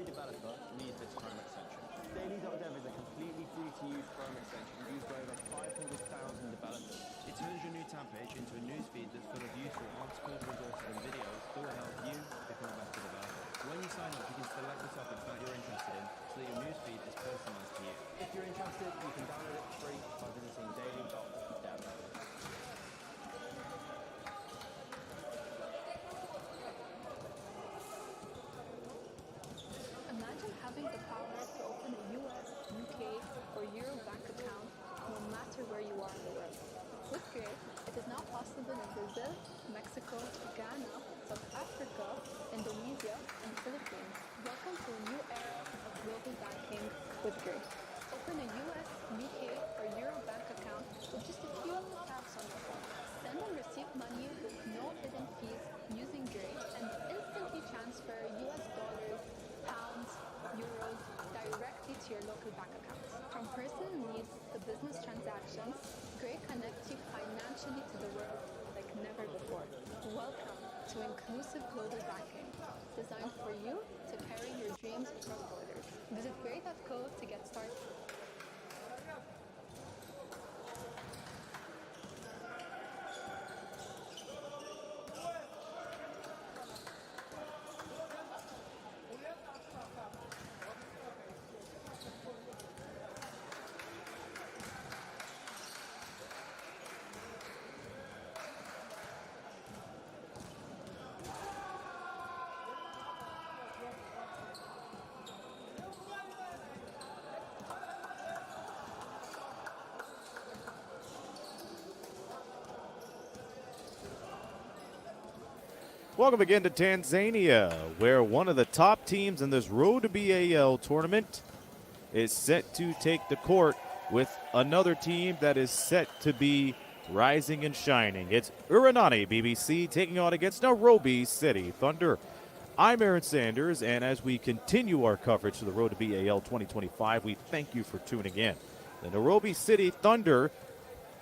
developer needs this Chrome extension. Daily.dev is a completely free-to-use Chrome extension used by over 500,000 developers. It turns your new tab page into a newsfeed that's full of useful articles, resources, and videos that will help you become a better developer. When you sign up, you can select the topics that you're interested in so that your newsfeed is personalized to you. If you're interested, you can download it for free by visiting daily.dev. Imagine having the power to open a US, UK, or Euro bank account no matter where you are in the world. With Gray, it is now possible in Brazil, Mexico, Ghana, South Africa, Indonesia, and the Philippines. Welcome to a new era of global banking with Gray. Open a US, UK, or Euro bank account with just a few of the taps on your phone. Send and receive money with no hidden fees using Gray and instantly transfer US dollars, pounds, euros directly to your local bank accounts. From personal needs to business transactions, Gray connects you financially to the world like never before. Welcome to inclusive global banking, designed for you to carry your dreams across borders. Visit gray.co to get started. Welcome again to Tanzania, where one of the top teams in this Road to B.A.L tournament is set to take the court with another team that is set to be rising and shining. It's Urunani BBC taking on against Nairobi City Thunder. I'm Aaron Sanders, and as we continue our coverage to the Road to B.A.L 2025, we thank you for tuning in. The Nairobi City Thunder,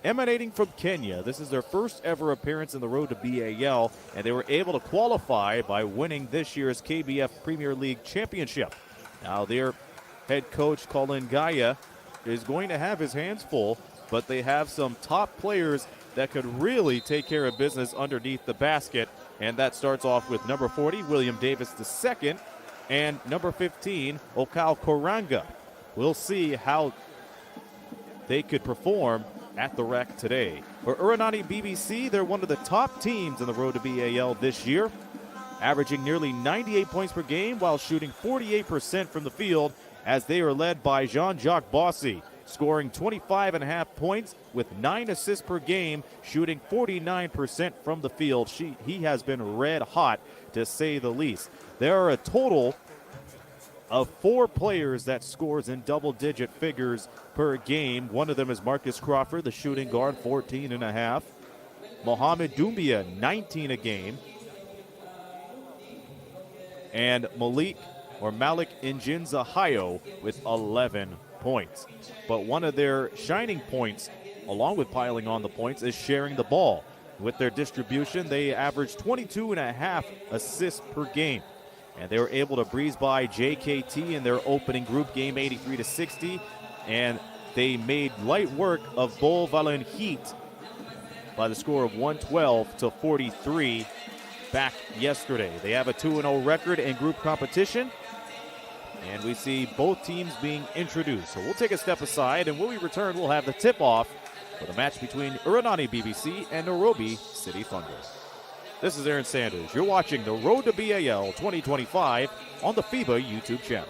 emanating from Kenya. This is their first ever appearance in the Road to B.A.L, and they were able to qualify by winning this year's KBF Premier League Championship. Now, their head coach, Colin Gaya, is going to have his hands full, but they have some top players that could really take care of business underneath the basket, and that starts off with number 40, William Davis II, and number 15, Okao Koranga. We'll see how they could perform at the Rec today. For Urunani BBC, they're one of the top teams in the Road to B.A.L this year, averaging nearly 98 points per game while shooting 48% from the field, as they are led by Jean-Jacques Bossy, scoring 25.5 points with 9 assists per game, shooting 49% from the field. He has been red hot, to say the least. There are a total of 4 players that scores in double-digit figures per game. One of them is Marcus Crawford, the shooting guard, 14.5. Mohamed Doumbia, 19 a game. And Malik Njinza-Hayo with 11 points. But one of their shining points, along with piling on the points, is sharing the ball. With their distribution, they average 22.5 assists per game. And they were able to breeze by JKT in their opening group game, 83-60. And they made light work of Bol Valen Heat by the score of 112-43 back yesterday. They have a 2-0 record in group competition. And we see both teams being introduced. So we'll take a step aside, and when we return, we'll have the tip-off for the match between Urunani BBC and Nairobi City Thunder. This is Aaron Sanders. You're watching the Road to B.A.L 2025 on the FIBA YouTube channel.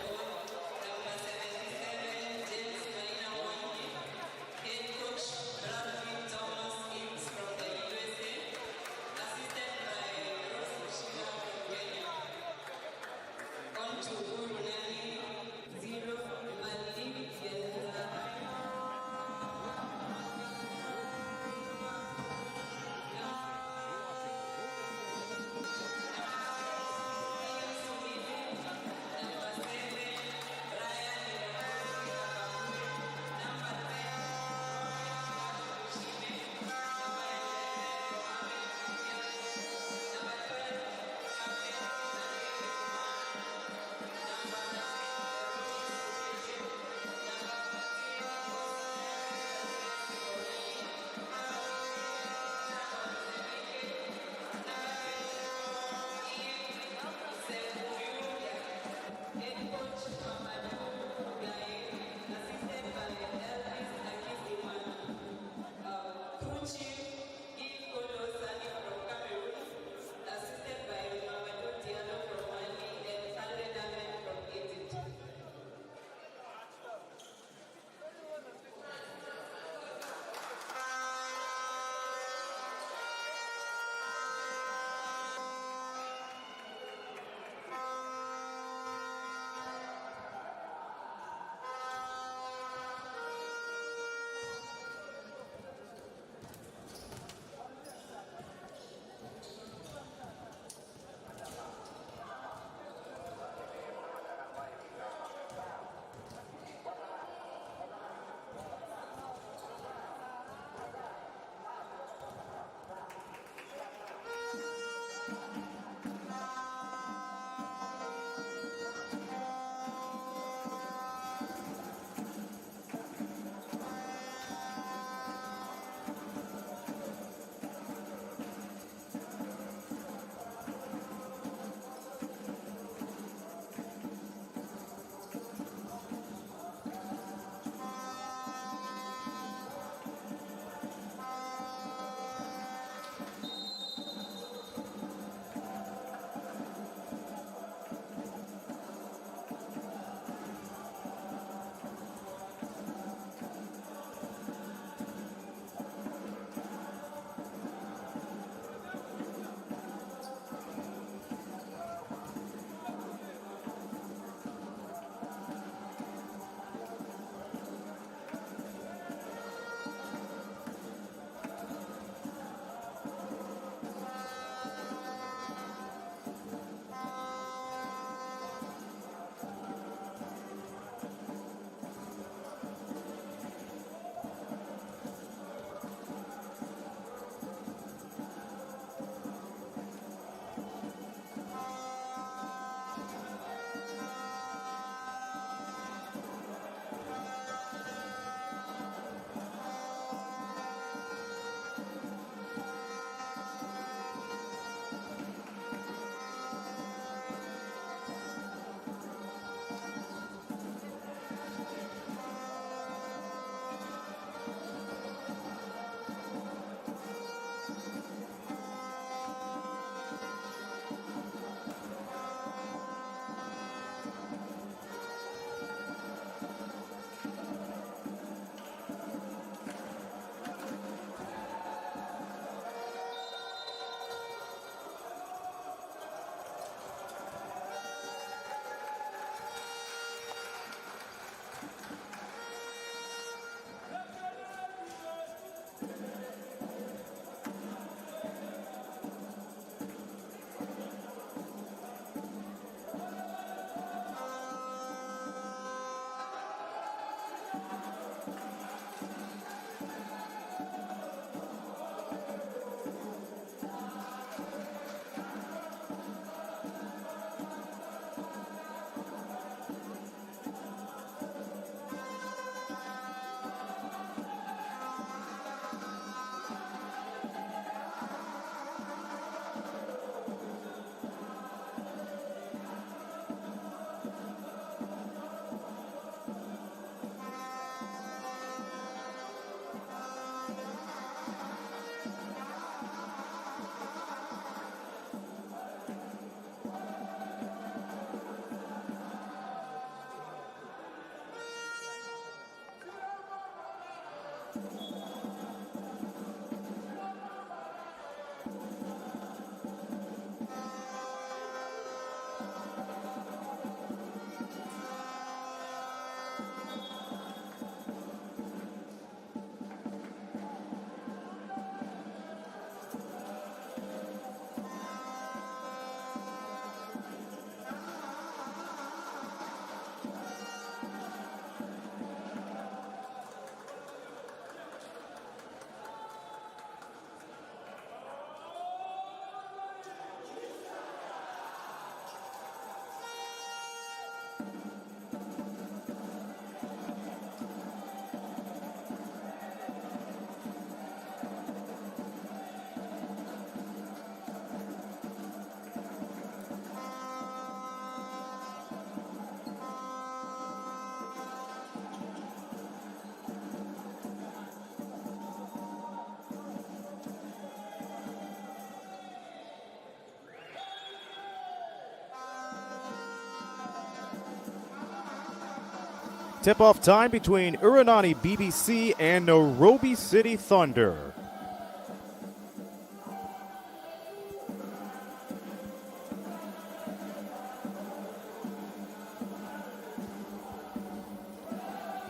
Tip-off time between Urunani BBC and Nairobi City Thunder.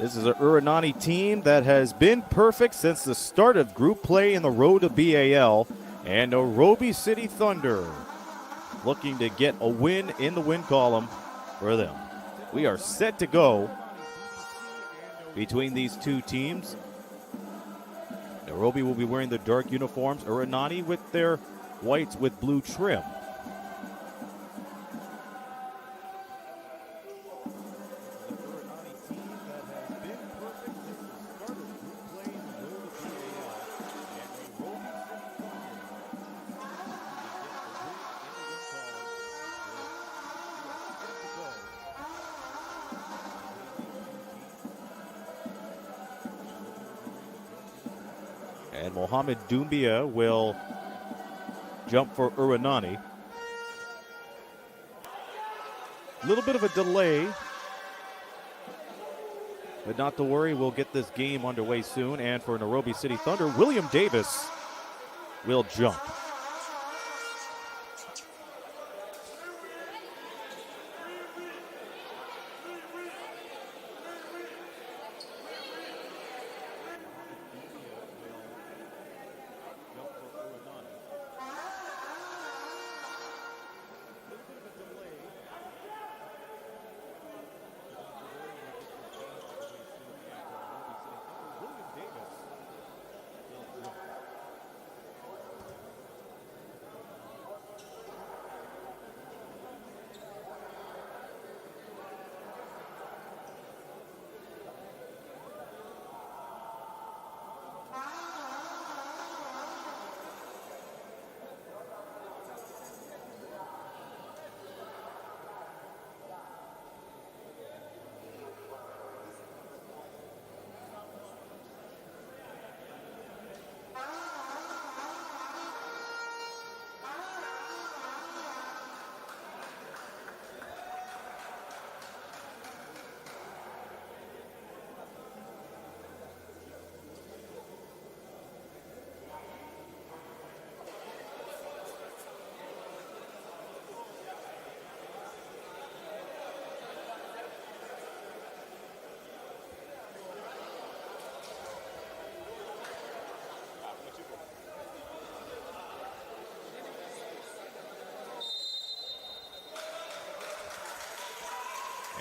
This is an Urunani team that has been perfect since the start of group play in the road to B.A.L. And Nairobi City Thunder looking to get a win in the win column for them. We are set to go between these two teams. Nairobi will be wearing the dark uniforms, Urunani with their whites with blue trim. And Mohamed Doumbia will jump for Urunani. A little bit of a delay, but not to worry, we'll get this game underway soon. And for Nairobi City Thunder, William Davis will jump.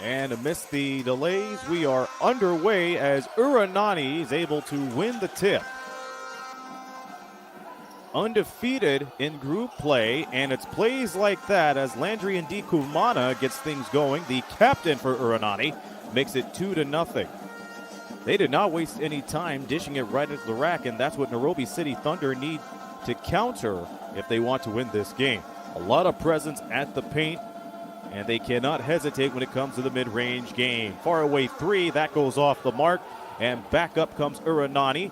And amidst the delays, we are underway as Urunani is able to win the tip. Undefeated in group play, and it's plays like that as Landry Ndikumana gets things going. The captain for Urunani makes it 2-0. They did not waste any time dishing it right into the rack, and that's what Nairobi City Thunder need to counter if they want to win this game. A lot of presence at the paint, and they cannot hesitate when it comes to the mid-range game. Far away three, that goes off the mark, and back up comes Urunani.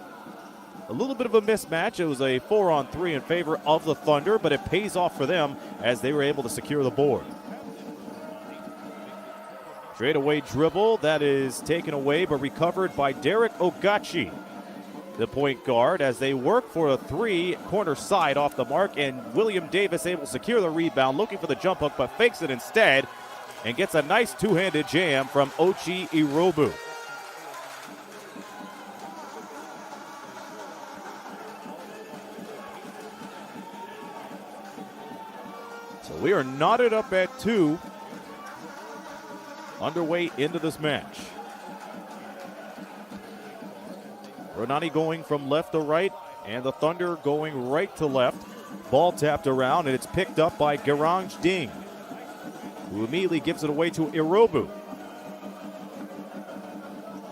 A little bit of a mismatch. It was a 4-on-3 in favor of the Thunder, but it pays off for them as they were able to secure the board. Straightaway dribble, that is taken away but recovered by Derek Ogachi. the point guard, as they work for a three, corner side off the mark, and William Davis able to secure the rebound, looking for the jump hook, but fakes it instead, and gets a nice two-handed jam from Ochi Irobu. So we are knotted up at 2, underway into this match. Urunani going from left to right, and the Thunder going right to left. Ball tapped around, and it's picked up by Garange Ding, who immediately gives it away to Irobu.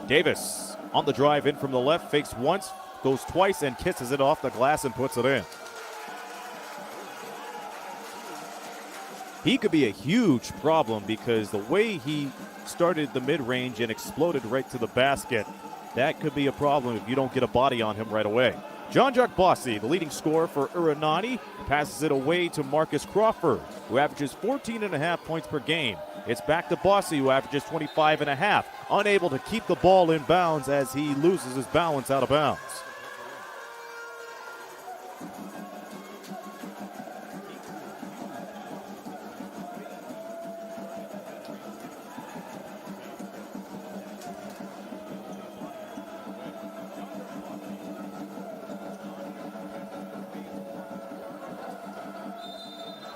Davis on the drive in from the left, fakes once, goes twice, and kisses it off the glass and puts it in. He could be a huge problem because the way he started the mid-range and exploded right to the basket, that could be a problem if you don't get a body on him right away. Jean-Jacques Bossy, the leading scorer for Urunani, passes it away to Marcus Crawford, who averages 14.5 points per game. It's back to Bossy, who averages 25.5, unable to keep the ball in bounds as he loses his balance out of bounds.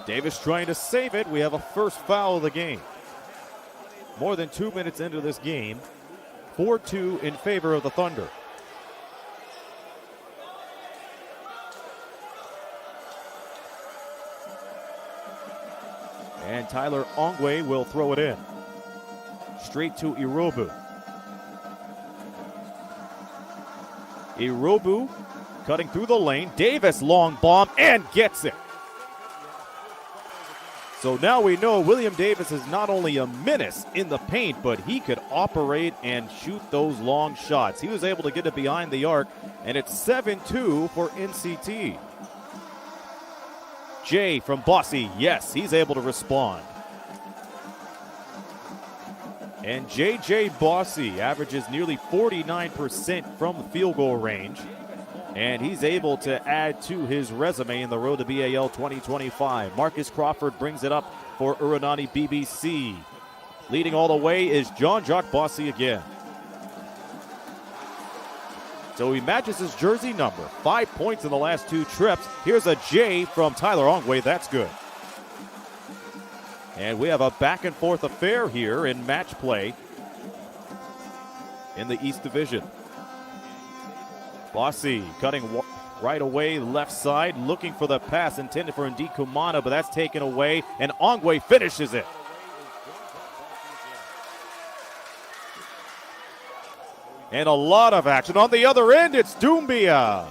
Davis trying to save it. We have a first foul of the game. More than 2 minutes into this game. 4-2 in favor of the Thunder. And Tyler Ongwe will throw it in. Straight to Irobu. Irobu cutting through the lane. Davis long bomb and gets it. So now we know William Davis is not only a menace in the paint, but he could operate and shoot those long shots. He was able to get it behind the arc, and it's 7-2 for NCT. Jay from Bossy, yes, he's able to respond. And J.J. Bossy averages nearly 49% from the field goal range. And he's able to add to his resume in the road to B.A.L 2025. Marcus Crawford brings it up for Urunani BBC. Leading all the way is Jean-Jacques Bossy again. So he matches his jersey number. 5 points in the last 2 trips. Here's a J from Tyler Ongwe. That's good. And we have a back and forth affair here in match play in the East Division. Bossy cutting right away, left side, looking for the pass intended for Ndi Kumana, but that's taken away, and Ongwe finishes it. And a lot of action. On the other end, it's Doumbia.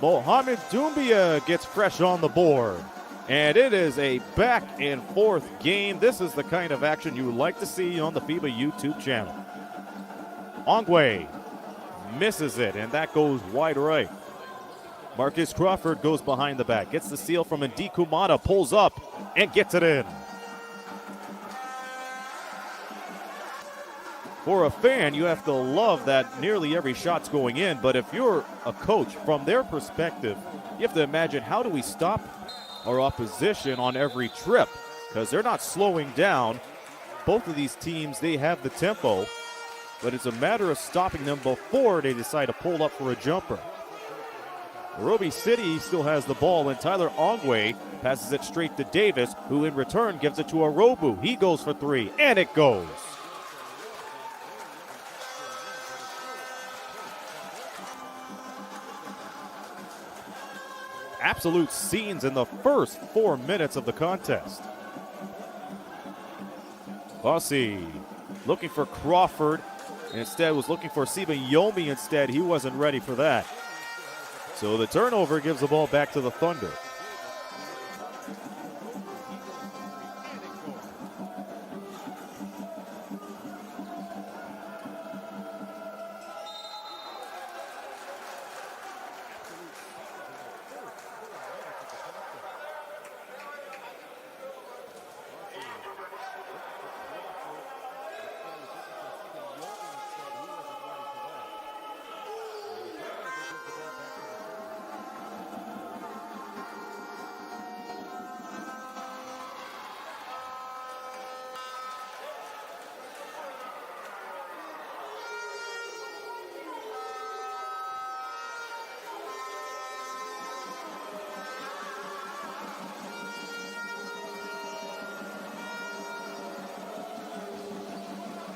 Mohamed Doumbia gets fresh on the board. And it is a back and forth game. This is the kind of action you would like to see on the FIBA YouTube channel. Ongwe misses it, and that goes wide right. Marcus Crawford goes behind the back, gets the steal from Ndi Kumana, pulls up, and gets it in. For a fan, you have to love that nearly every shot's going in, but if you're a coach, from their perspective, you have to imagine, how do we stop our opposition on every trip? Because they're not slowing down. Both of these teams, they have the tempo, but it's a matter of stopping them before they decide to pull up for a jumper. Nairobi City still has the ball, and Tyler Ongwe passes it straight to Davis, who in return gives it to Irobu. He goes for 3, and it goes. Absolute scenes in the first 4 minutes of the contest. Bossy looking for Crawford. Instead was looking for Sibayomi instead. He wasn't ready for that. So the turnover gives the ball back to the Thunder.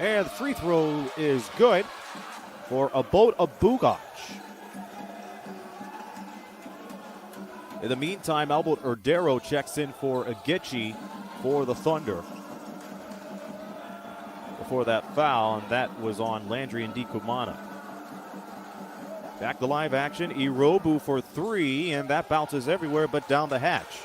And the free throw is good for Abot Abugac. In the meantime, Albert Erdero checks in for Agici for the Thunder. Before that foul, and that was on Landry and Ndikumana. Back to live action, Irobu for three, and that bounces everywhere but down the hatch.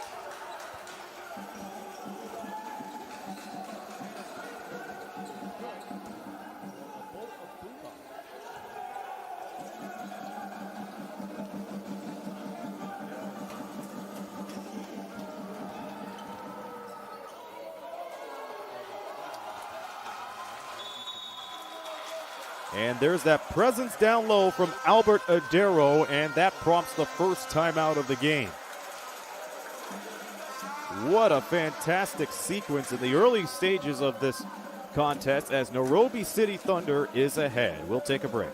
And there's that presence down low from Albert Erdero, and that prompts the first timeout of the game. What a fantastic sequence in the early stages of this contest as Nairobi City Thunder is ahead. We'll take a break.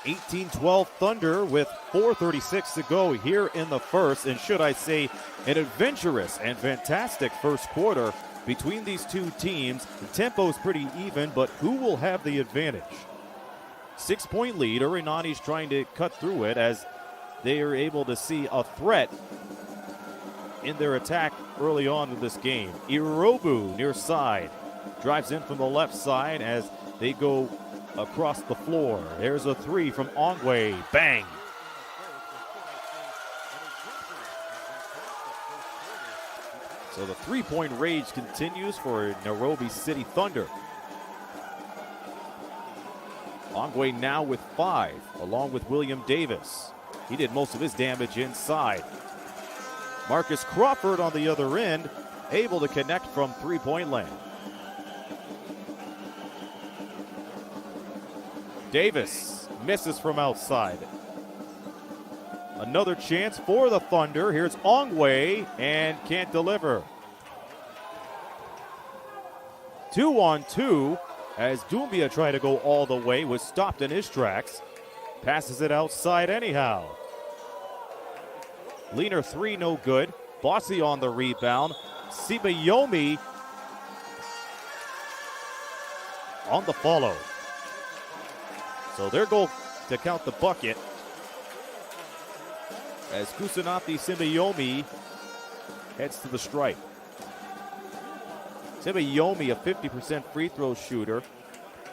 (18-12) Thunder with 4:36 to go here in the first, and should I say an adventurous and fantastic first quarter between these two teams. The tempo's pretty even, but who will have the advantage? 6-point lead. Urunani's trying to cut through it as they are able to see a threat in their attack early on in this game. Irobu near side drives in from the left side as they go across the floor. There's a three from Ongwe. Bang! So the three-point rage continues for Nairobi City Thunder. Ongwe now with 5, along with William Davis. He did most of his damage inside. Marcus Crawford on the other end, able to connect from three-point land. Davis misses from outside. Another chance for the Thunder. Here's Ongwe and can't deliver. 2-on-2 as Doumbia tried to go all the way, was stopped in his tracks. Passes it outside anyhow. Leaner 3, no good. Bossy on the rebound. Sibayomi on the follow. So their goal to count the bucket as Kusanati Sibayomi heads to the stripe. Sibayomi, a 50% free throw shooter.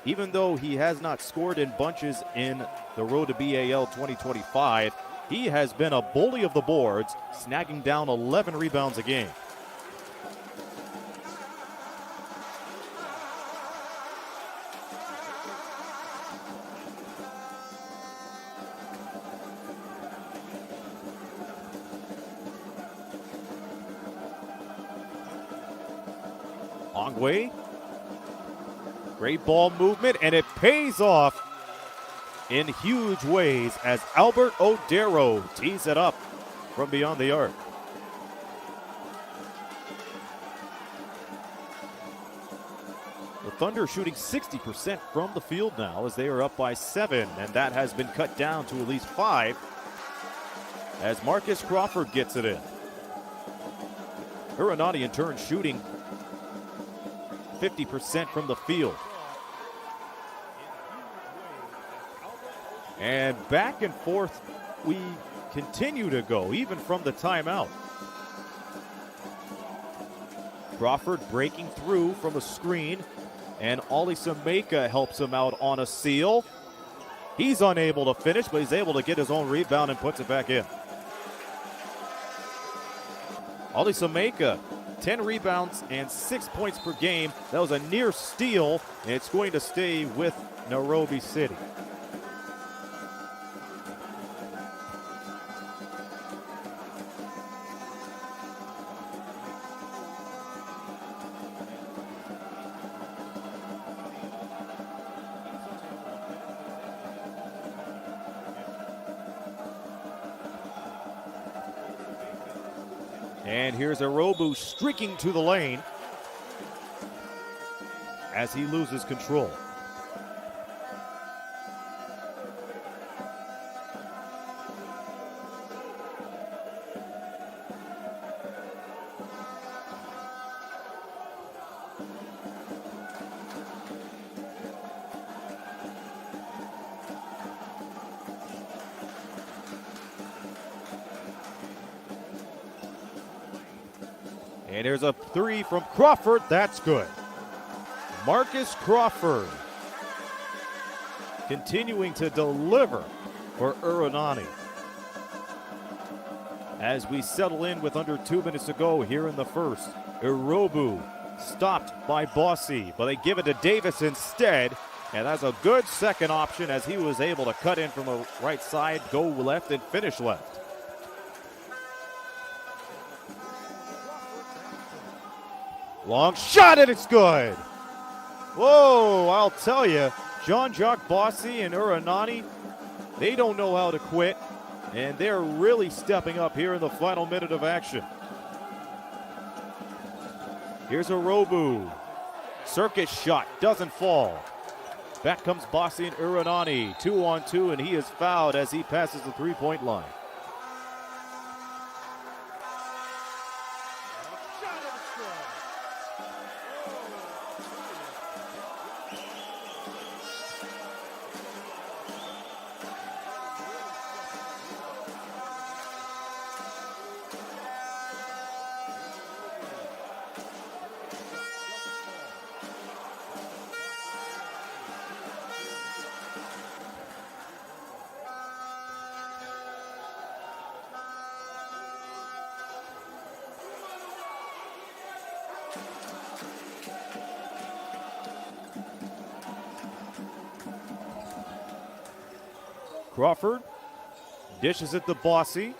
Even though he has not scored in bunches in the road to B.A.L. 2025, he has been a bully of the boards, snagging down 11 rebounds a game. Ongwe, great ball movement, and it pays off in huge ways as Albert Erdero tees it up from beyond the arc. The Thunder shooting 60% from the field now as they are up by 7, and that has been cut down to at least 5 as Marcus Crawford gets it in. Urunani in turn shooting 50% from the field. And back and forth we continue to go, even from the timeout. Crawford breaking through from a screen, and Ollie Sameka helps him out on a seal. He's unable to finish, but he's able to get his own rebound and puts it back in. Ollie Sameka, 10 rebounds and 6 points per game. That was a near steal, and it's going to stay with Nairobi City. And here's Arobu streaking to the lane as he loses control. And there's a three from Crawford. That's good. Marcus Crawford continuing to deliver for Urunani. As we settle in with under 2 minutes to go here in the first, Irobu stopped by Bossy, but they give it to Davis instead. And that's a good second option as he was able to cut in from the right side, go left, and finish left. Long shot, and it's good. Whoa, I'll tell you, Jean-Jacques Bossy and Urunani, they don't know how to quit, and they're really stepping up here in the final minute of action. Here's Irobu. Circuit shot, doesn't fall. Back comes Bossy and Urunani, 2-on-2, and he is fouled as he passes the three-point line. Crawford dishes it to Bossy.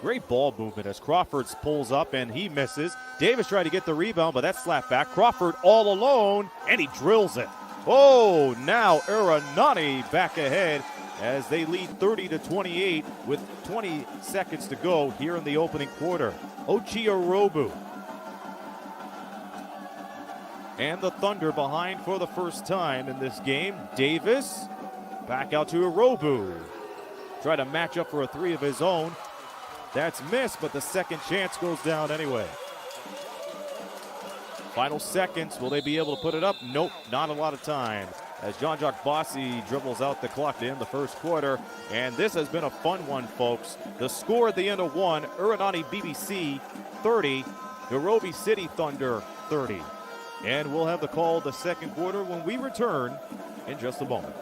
Great ball movement as Crawford pulls up and he misses. Davis tried to get the rebound, but that's slapped back. Crawford all alone, and he drills it. Oh, now Urunani back ahead as they lead 30-28 with 20 seconds to go here in the opening quarter. Ochi Irobu. And the Thunder behind for the first time in this game. Davis back out to Irobu. Try to match up for a three of his own. That's missed, but the second chance goes down anyway. Final seconds. Will they be able to put it up? Nope, not a lot of time. As Jean-Jacques Bossy dribbles out the clock to end the first quarter. And this has been a fun one, folks. The score at the end of one, Urunani BBC 30, Nairobi City Thunder 30. And we'll have the call the second quarter when we return in just a moment.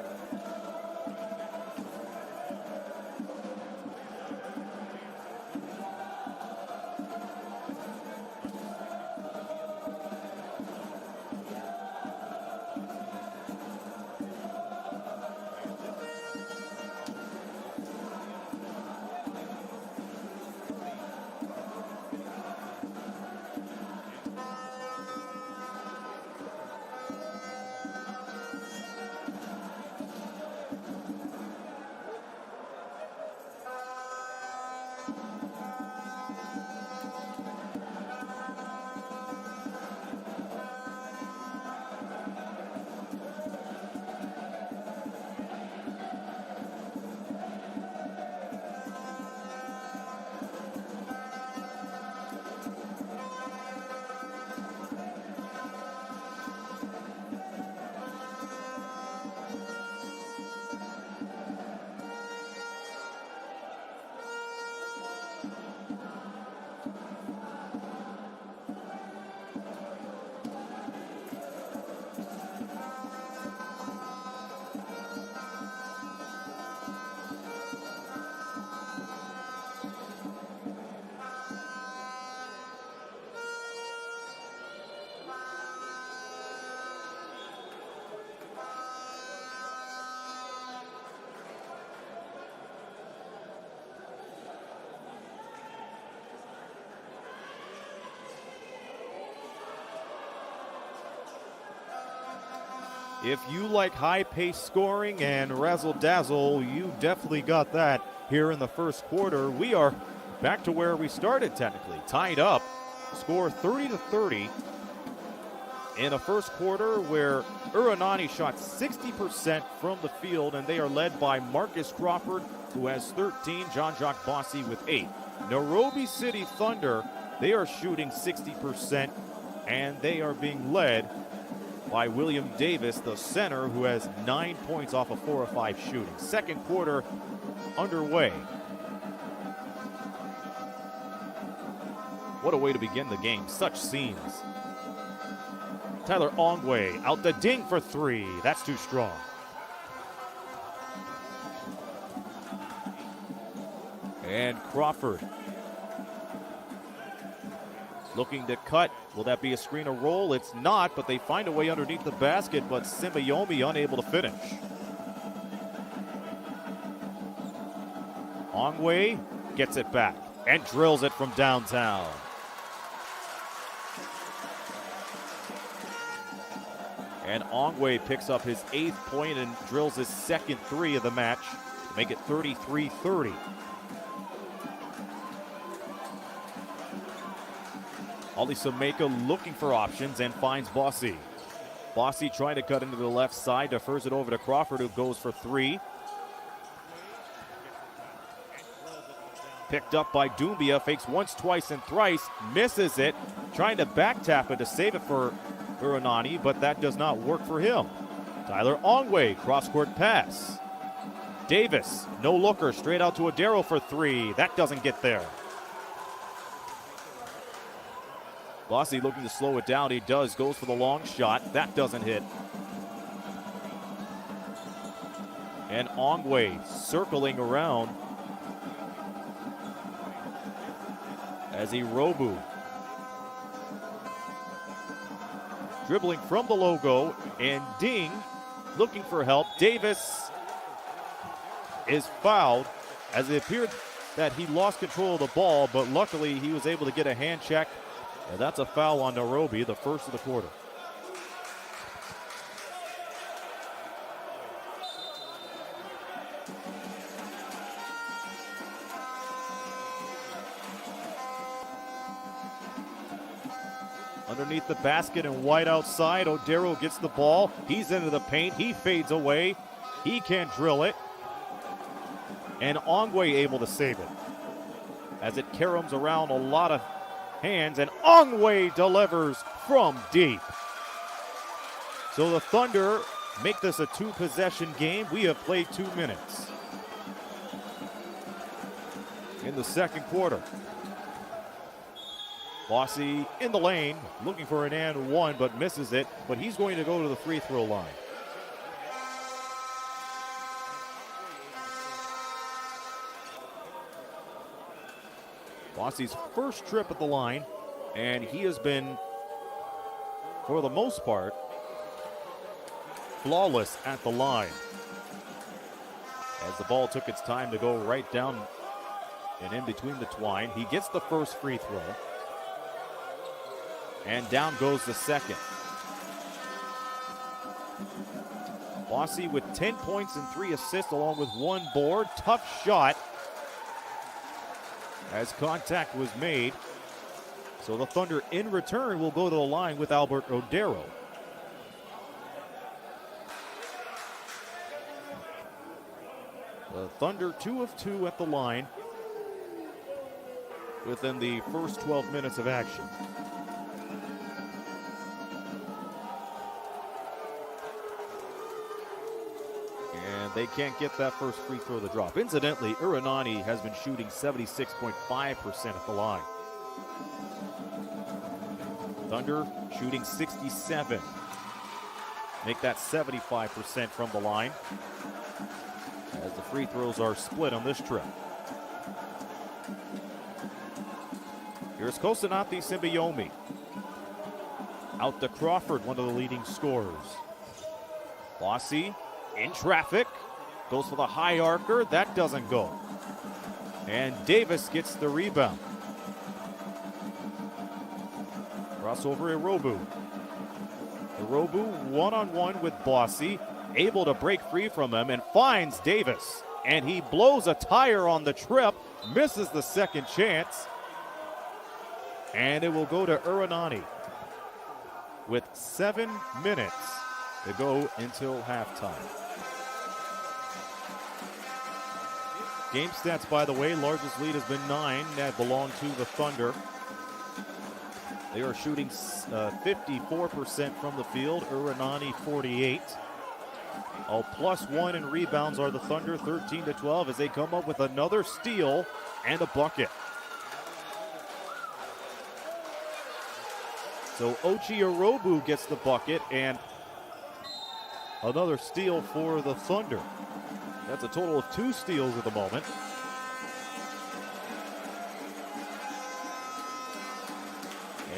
If you like high-paced scoring and razzle-dazzle, you definitely got that here in the first quarter. We are back to where we started technically, tied up, score 30-30 in a first quarter where Urunani shot 60% from the field, and they are led by Marcus Crawford, who has 13, Jean-Jacques Bossy with 8. Nairobi City Thunder, they are shooting 60%, and they are being led by William Davis, the center, who has 9 points off of 4 of 5 shooting. Second quarter underway. What a way to begin the game. Such scenes. Tyler Ongwe out the ding for 3. That's too strong. And Crawford looking to cut. Will that be a screen or roll? It's not, but they find a way underneath the basket, but Simbayomi unable to finish. Ongwe gets it back and drills it from downtown. And Ongwe picks up his 8th point and drills his second 3 of the match to make it 33-30. Ali Sameka looking for options and finds Bossy. Bossy trying to cut into the left side, defers it over to Crawford, who goes for 3. Picked up by Doumbia, fakes once, twice, and thrice, misses it, trying to back tap it to save it for Urunani, but that does not work for him. Tyler Ongwe, cross-court pass. Davis, no looker, straight out to Odero for 3. That doesn't get there. Bossy looking to slow it down. He does, goes for the long shot. That doesn't hit. And Ongwe circling around as Irobu dribbling from the logo, and Ding looking for help. Davis is fouled as it appeared that he lost control of the ball, but luckily he was able to get a hand check, and that's a foul on Nairobi, the first of the quarter. Underneath the basket and wide outside, Odero gets the ball. He's into the paint. He fades away. He can't drill it. And Ongwe able to save it as it caroms around a lot of hands, and Ongwe delivers from deep. So the Thunder make this a 2-possession game. We have played 2 minutes in the second quarter. Bossy in the lane, looking for an and one, but misses it. But he's going to go to the free throw line. Bossy's first trip at the line, and he has been, for the most part, flawless at the line. As the ball took its time to go right down and in between the twine, he gets the first free throw. And down goes the second. Bossy with 10 points and 3 assists along with 1 board. Tough shot as contact was made. So the Thunder in return will go to the line with Albert Odero. The Thunder 2 of 2 at the line within the first 12 minutes of action. They can't get that first free throw to drop. Incidentally, Urunani has been shooting 76.5% at the line. Thunder shooting 67. Make that 75% from the line, as the free throws are split on this trip. Here's Kosanati Simbayomi. Out to Crawford, one of the leading scorers. Bossy in traffic. Goes for the high arcer. That doesn't go. And Davis gets the rebound. Crossover Irobu. Irobu one-on-one with Bossy, able to break free from him and finds Davis. And he blows a tire on the trip, misses the second chance. And it will go to Urunani with 7 minutes to go until halftime. Game stats, by the way, largest lead has been 9 that belong to the Thunder. They are shooting 54% from the field, Urunani 48. A +1 in rebounds are the Thunder, 13-12, as they come up with another steal and a bucket. So Ochi Irobu gets the bucket and another steal for the Thunder. That's a total of 2 steals at the moment.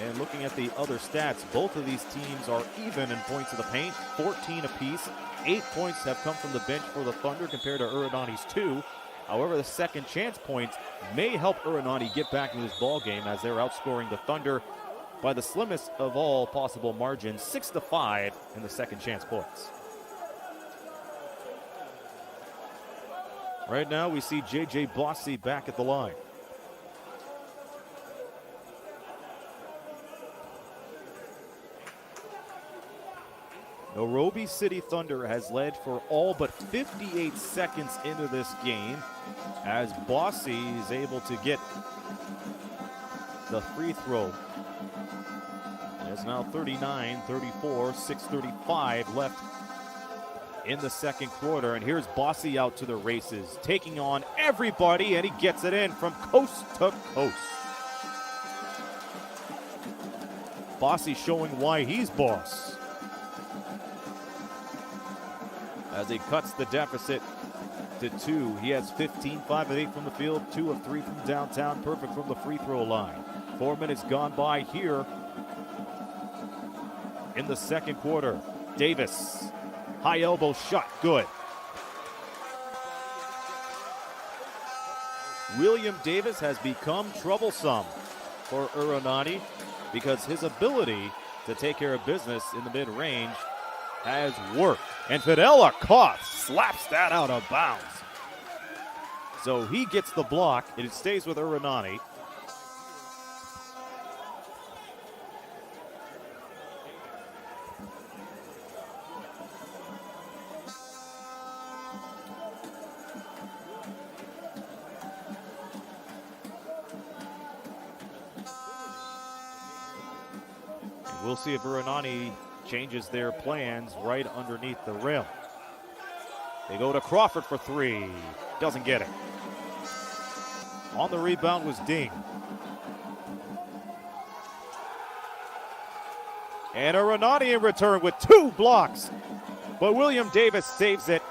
And looking at the other stats, both of these teams are even in points of the paint, 14 apiece. 8 points have come from the bench for the Thunder compared to Urunani's 2. However, the second chance points may help Urunani get back into this ball game as they're outscoring the Thunder by the slimmest of all possible margins, 6-5 in the second chance points. Right now, we see J.J. Bossy back at the line. Nairobi City Thunder has led for all but 58 seconds into this game as Bossy is able to get the free throw. It's now 39-34, 6:35 left in the second quarter. And here's Bossy out to the races, taking on everybody, and he gets it in from coast to coast. Bossy showing why he's boss, as he cuts the deficit to 2. He has 15, 5 of 8 from the field, 2 of 3 from downtown, perfect from the free throw line. 4 minutes gone by here in the second quarter. Davis, high elbow shot, good. William Davis has become troublesome for Urunani because his ability to take care of business in the mid-range has worked. And Fidel Acosta slaps that out of bounds. So he gets the block, and it stays with Urunani. And we'll see if Urunani changes their plans right underneath the rim. They go to Crawford for 3. Doesn't get it. On the rebound was Ding. And Urunani in return with 2 blocks. But William Davis saves it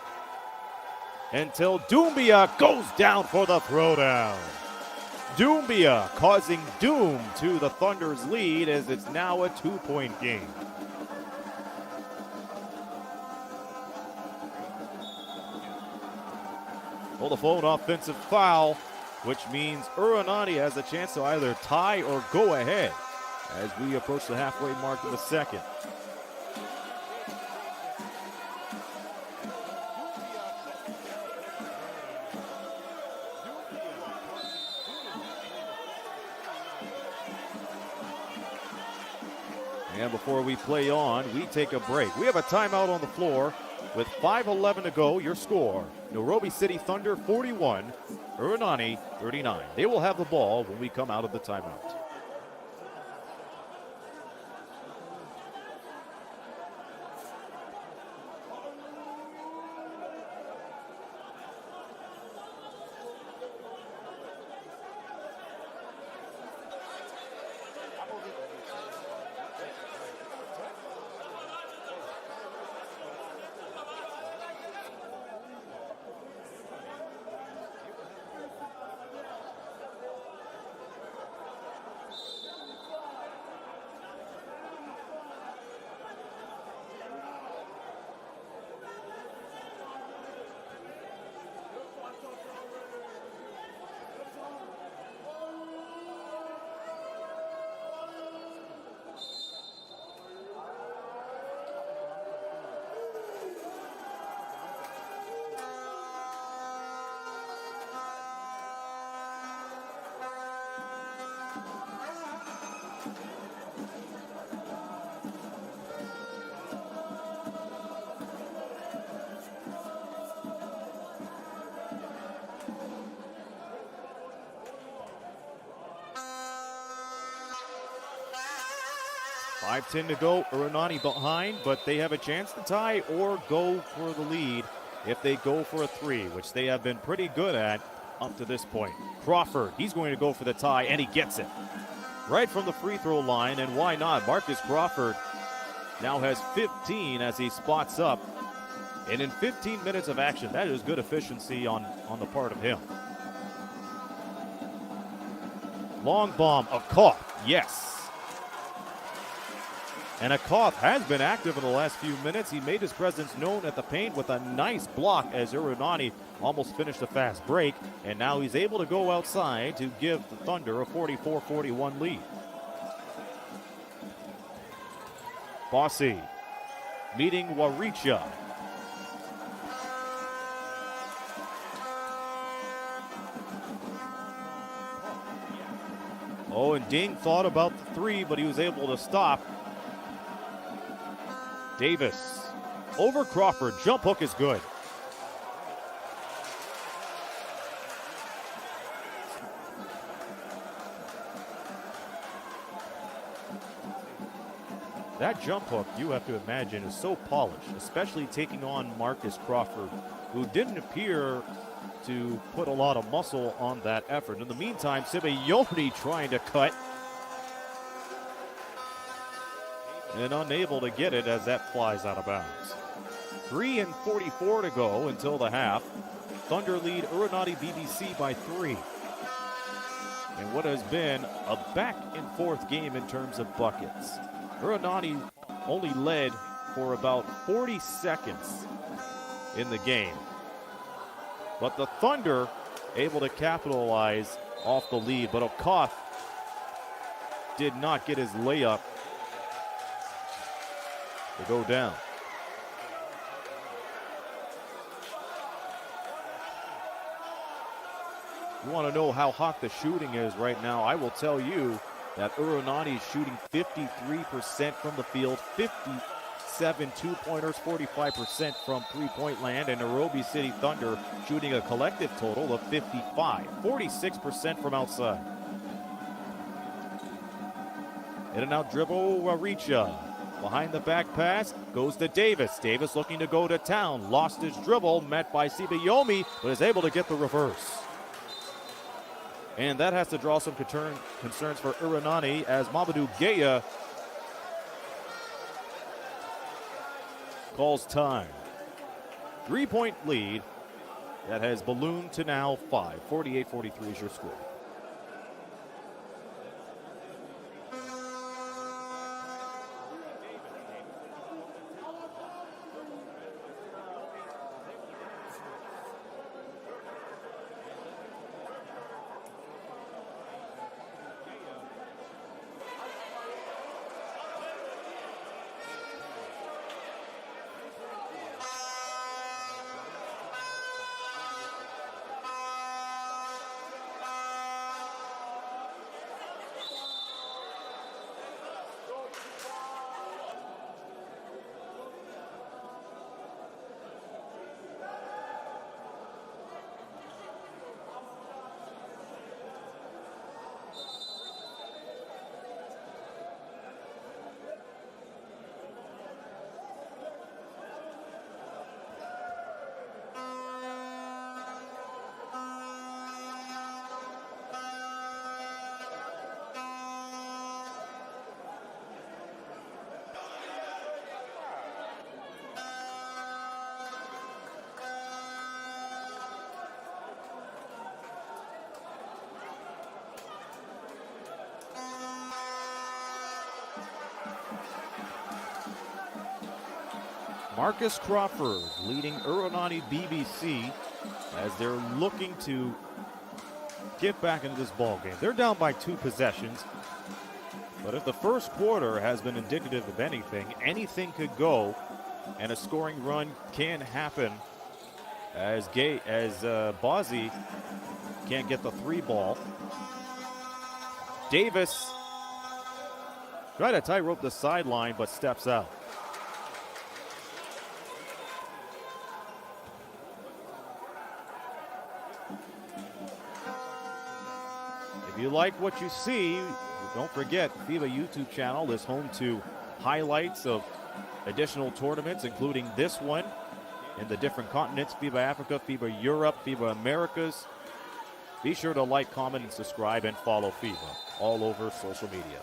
until Doumbia goes down for the throwdown. Doumbia causing doom to the Thunder's lead as it's now a 2-point game. Well, the phone offensive foul, which means Urunani has a chance to either tie or go ahead as we approach the halfway mark of the second. And before we play on, we take a break. We have a timeout on the floor with 5:11 to go. Your score, Nairobi City Thunder 41, Urunani 39. They will have the ball when we come out of the timeout. .5:10 to go. Urunani behind, but they have a chance to tie or go for the lead if they go for a three, which they have been pretty good at up to this point. Crawford, he's going to go for the tie, and he gets it. Right from the free throw line, and why not? Marcus Crawford now has 15 as he spots up. And in 15 minutes of action, that is good efficiency on the part of him. Long bomb of Koth, yes. And Akoth has been active in the last few minutes. He made his presence known at the paint with a nice block as Urunani almost finished a fast break. And now he's able to go outside to give the Thunder a 44-41 lead. Bossy meeting Waricha. Oh, and Ding thought about the three, but he was able to stop. Davis over Crawford. Jump hook is good. That jump hook, you have to imagine, is so polished, especially taking on Marcus Crawford, who didn't appear to put a lot of muscle on that effort. In the meantime, Sibayoni trying to cut. And unable to get it as that flies out of bounds. 3:44 to go until the half. Thunder lead Urunani BBC by 3. And what has been a back and forth game in terms of buckets. Urunani only led for about 40 seconds in the game. But the Thunder able to capitalize off the lead. But Akoth did not get his layup to go down. You want to know how hot the shooting is right now? I will tell you that Urunani is shooting 53% from the field, 57 two-pointers, 45% from three-point land, and Nairobi City Thunder shooting a collective total of 55, 46% from outside. In and out dribble, Waricha. Behind the back pass, goes to Davis. Davis looking to go to town. Lost his dribble, met by Sibayomi, but is able to get the reverse. And that has to draw some concerns for Urunani as Mamadou Gaya calls time. 3-point lead that has ballooned to now 5. 48-43 is your score. Marcus Crawford leading Urunani BBC as they're looking to get back into this ball game. They're down by 2 possessions, but if the first quarter has been indicative of anything, anything could go, and a scoring run can happen as Bozzy can't get the 3 ball. Davis Try to tightrope the sideline, but steps out. If you like what you see, don't forget, the FIBA YouTube channel is home to highlights of additional tournaments, including this one in the different continents, FIBA Africa, FIBA Europe, FIBA Americas. Be sure to like, comment, and subscribe, and follow FIBA all over social media.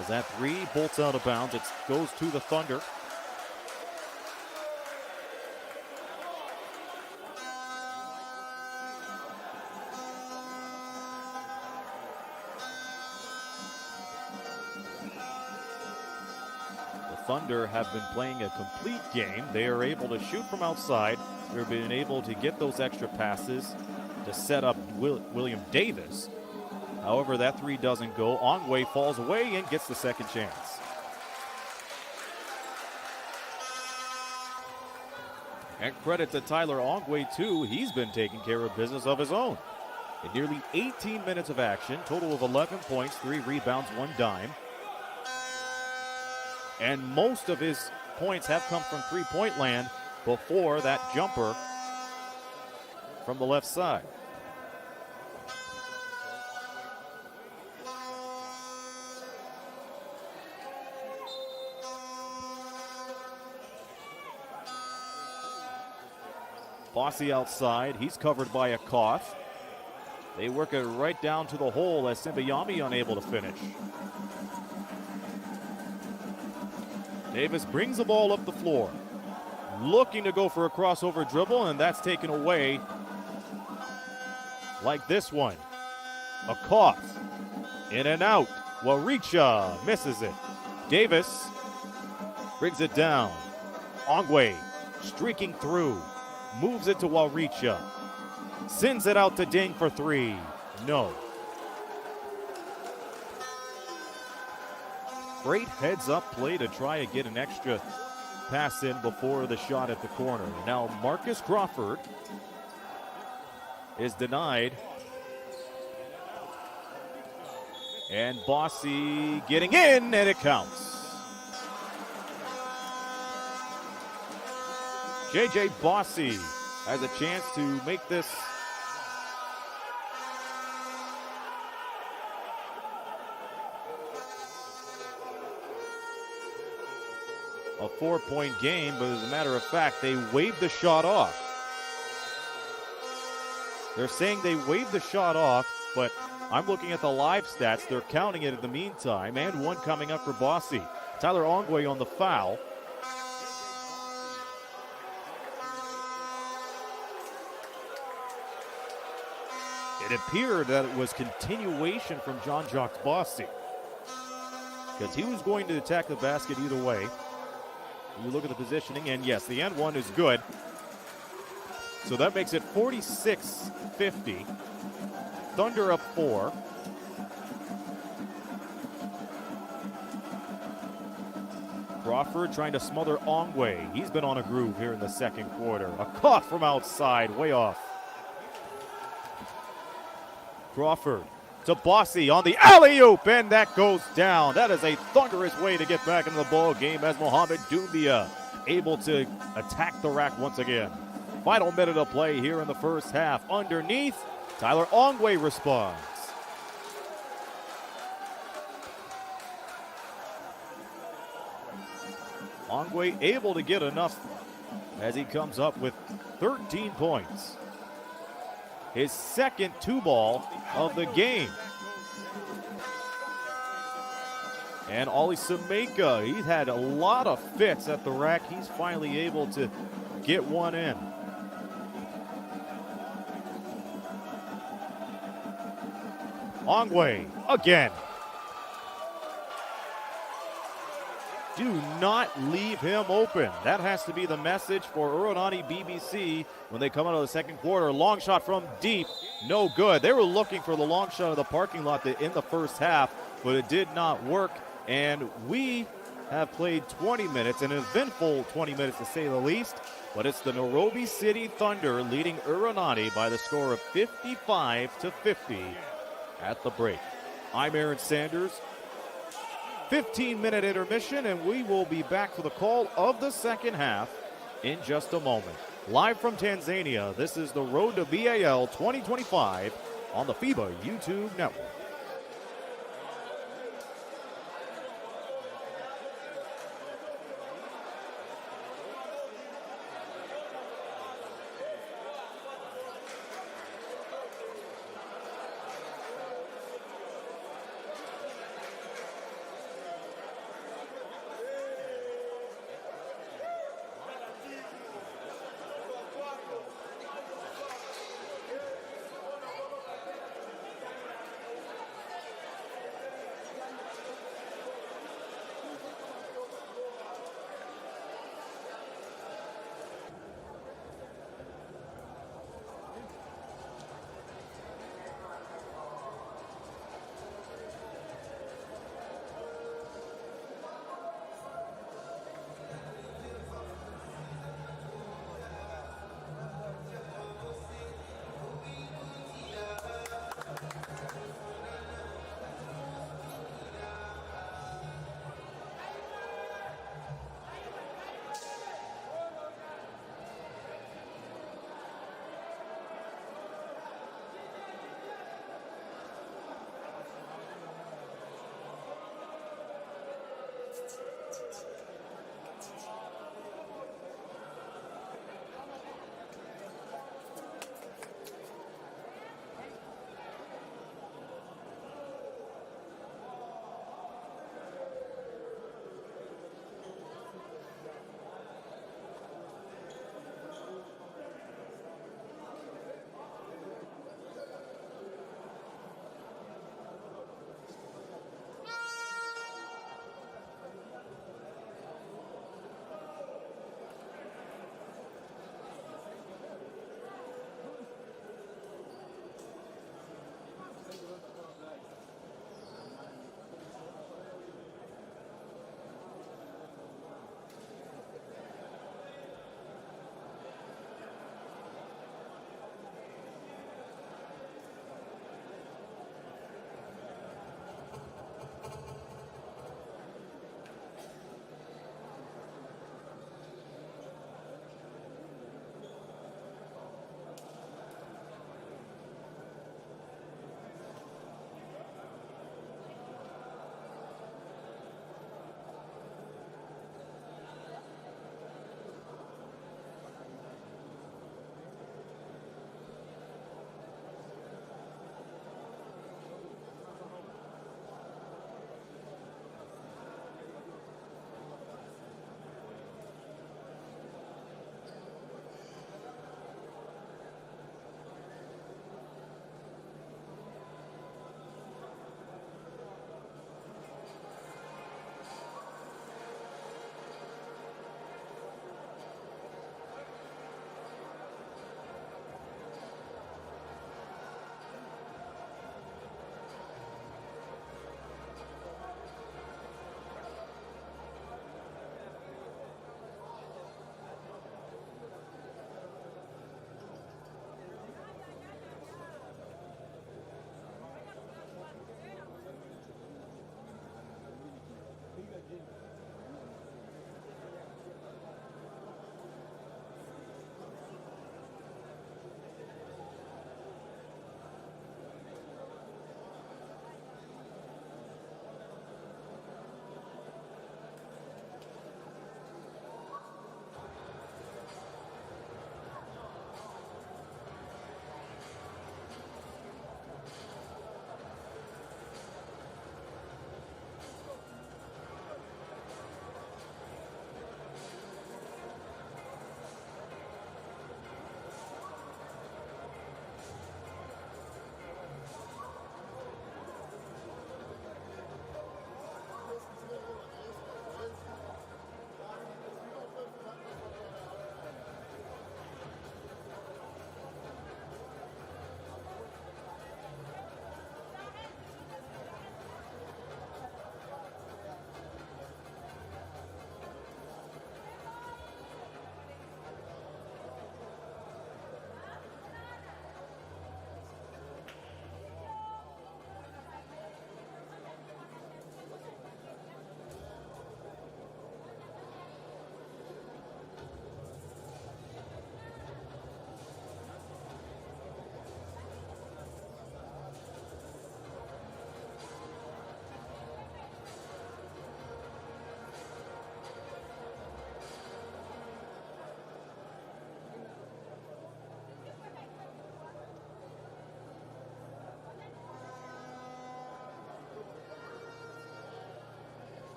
As that three bolts out of bounds, it goes to the Thunder. Thunder have been playing a complete game. They are able to shoot from outside. They've been able to get those extra passes to set up William Davis. However, that three doesn't go. Ongwe falls away and gets the second chance. And credit to Tyler Ongwe, too. He's been taking care of business of his own. In nearly 18 minutes of action, total of 11 points, 3 rebounds, 1 dime. And most of his points have come from three-point land before that jumper from the left side. Bossy outside. He's covered by a Koth. They work it right down to the hole as Simbayami unable to finish. Davis brings the ball up the floor, looking to go for a crossover dribble, and that's taken away like this one. A Koth, in and out. Waricha misses it. Davis brings it down. Ongwe streaking through, moves it to Waricha, sends it out to Ding for three. No. Great heads-up play to try and get an extra pass in before the shot at the corner. Now Marcus Crawford is denied. And Bossy getting in, and it counts. J.J. Bossy has a chance to make this a 4-point game, but as a matter of fact, they waved the shot off. They're saying they waved the shot off, but I'm looking at the live stats. They're counting it in the meantime, and one coming up for Bossy. Tyler Ongwe on the foul. It appeared that it was continuation from Jean-Jacques Bossy, because he was going to attack the basket either way. You look at the positioning, and yes, the end one is good. So that makes it 46-50. Thunder up 4. Crawford trying to smother Ongwe. He's been on a groove here in the second quarter. A cuff from outside, way off. Crawford to Bossy on the alley-oop, and that goes down. That is a thunderous way to get back into the ball game as Mohamed Doumbia able to attack the rack once again. Final minute of play here in the first half. Underneath, Tyler Ongwe responds. Ongwe able to get enough as he comes up with 13 points. His second two-ball of the game. And Ollie Sameka, he's had a lot of fits at the rack. He's finally able to get one in. Ongwe again. Do not leave him open. That has to be the message for Urunani BBC when they come out of the second quarter. Long shot from deep, no good. They were looking for the long shot of the parking lot in the first half, but it did not work. And we have played 20 minutes, an eventful 20 minutes to say the least, but it's the Nairobi City Thunder leading Urunani by the score of 55-50 at the break. I'm Aaron Sanders. 15-minute intermission, and we will be back for the call of the second half in just a moment. Live from Tanzania, this is the Road to B.A.L. 2025 on the FIBA YouTube network.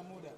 muda.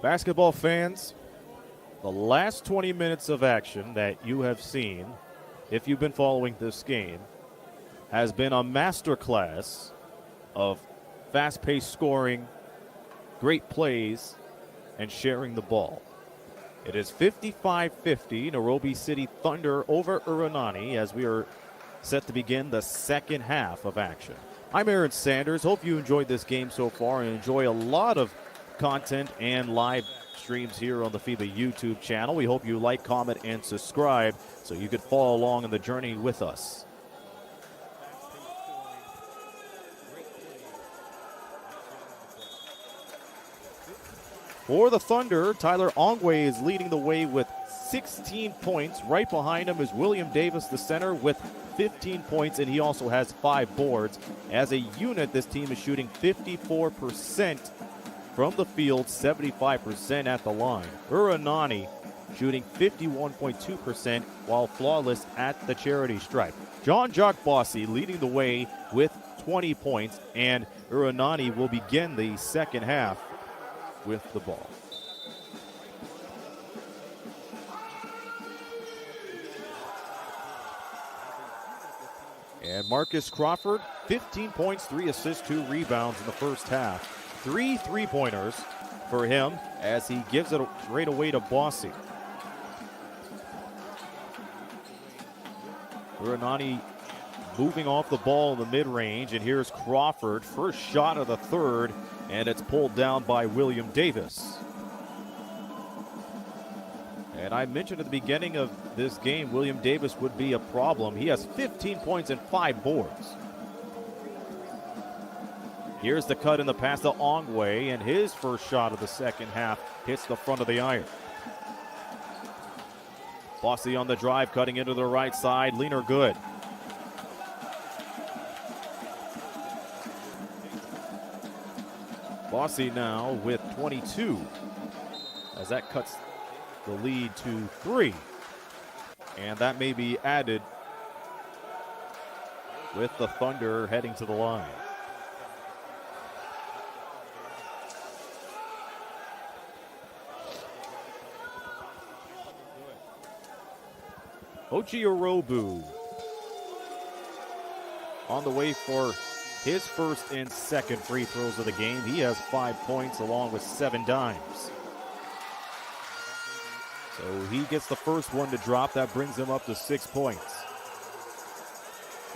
Basketball fans, the last 20 minutes of action that you have seen, if you've been following this game, has been a masterclass of fast-paced scoring, great plays, and sharing the ball. It is 55-50, Nairobi City Thunder over Urunani as we are set to begin the second half of action. I'm Aaron Sanders. Hope you enjoyed this game so far and enjoy a lot of content and live streams here on the FIBA YouTube channel. We hope you like, comment, and subscribe so you could follow along in the journey with us. For the Thunder, Tyler Ongwe is leading the way with 16 points. Right behind him is William Davis, the center, with 15 points, and he also has 5 boards. As a unit, this team is shooting 54% from the field, 75% at the line. Urunani shooting 51.2% while flawless at the charity stripe. Jean-Jacques Bossy leading the way with 20 points, and Urunani will begin the second half with the ball. And Marcus Crawford, 15 points, 3 assists, 2 rebounds in the first half. 3 3-pointers for him as he gives it straight away to Bossy. Urunani moving off the ball in the mid-range, and here's Crawford, first shot of the third, and it's pulled down by William Davis. And I mentioned at the beginning of this game, William Davis would be a problem. He has 15 points and 5 boards. Here's the cut in the pass to Ongwe, and his first shot of the second half hits the front of the iron. Bossy on the drive, cutting into the right side. Leaner good. Bossy now with 22 as that cuts the lead to 3. And that may be added with the Thunder heading to the line. Ochi Orobu on the way for his first and second free throws of the game. He has 5 points along with 7 dimes. So he gets the first one to drop. That brings him up to 6 points.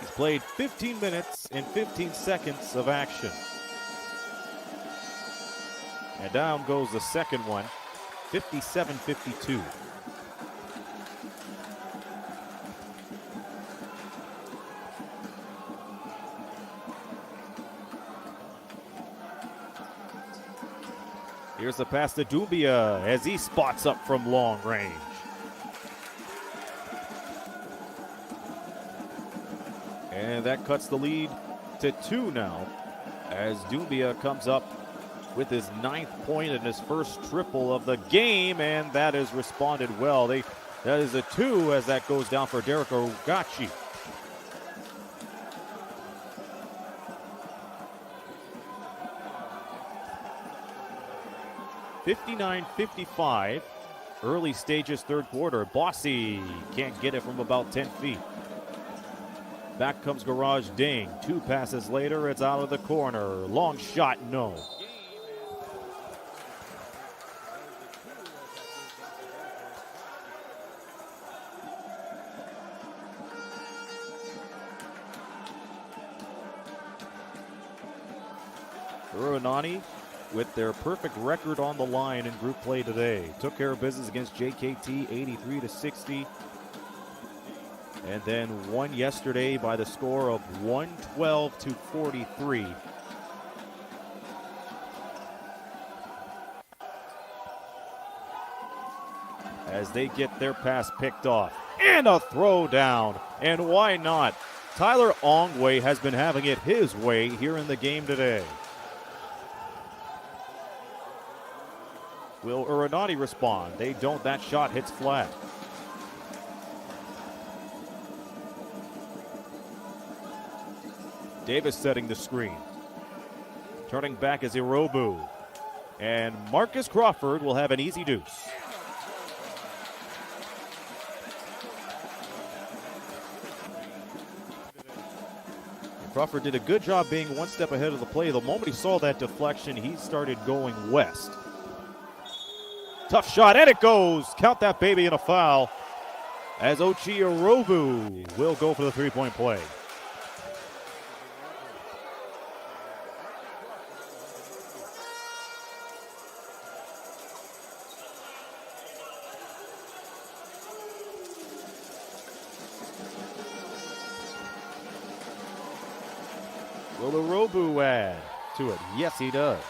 He's played 15 minutes and 15 seconds of action. And down goes the second one, 57-52. Here's the pass to Doumbia as he spots up from long range. And that cuts the lead to 2 now as Doumbia comes up with his 9th point and his first triple of the game, and that is responded well. That is a 2 as that goes down for Derek Ogachi. (59-55), early stages, third quarter. Bossy can't get it from about 10 feet. Back comes Garage Ding. 2 passes later, it's out of the corner. Long shot, no. Urunani with their perfect record on the line in group play today. Took care of business against JKT 83-60. And then won yesterday by the score of 112-43. As they get their pass picked off. And a throw down. And why not? Tyler Ongwe has been having it his way here in the game today. Will Urunani respond? They don't. That shot hits flat. Davis setting the screen. Turning back is Irobu. And Marcus Crawford will have an easy deuce. Crawford did a good job being one step ahead of the play. The moment he saw that deflection, he started going west. Tough shot, and it goes. Count that baby in a foul as Ochiorovu will go for the three-point play. Will Urobu add to it? Yes, he does.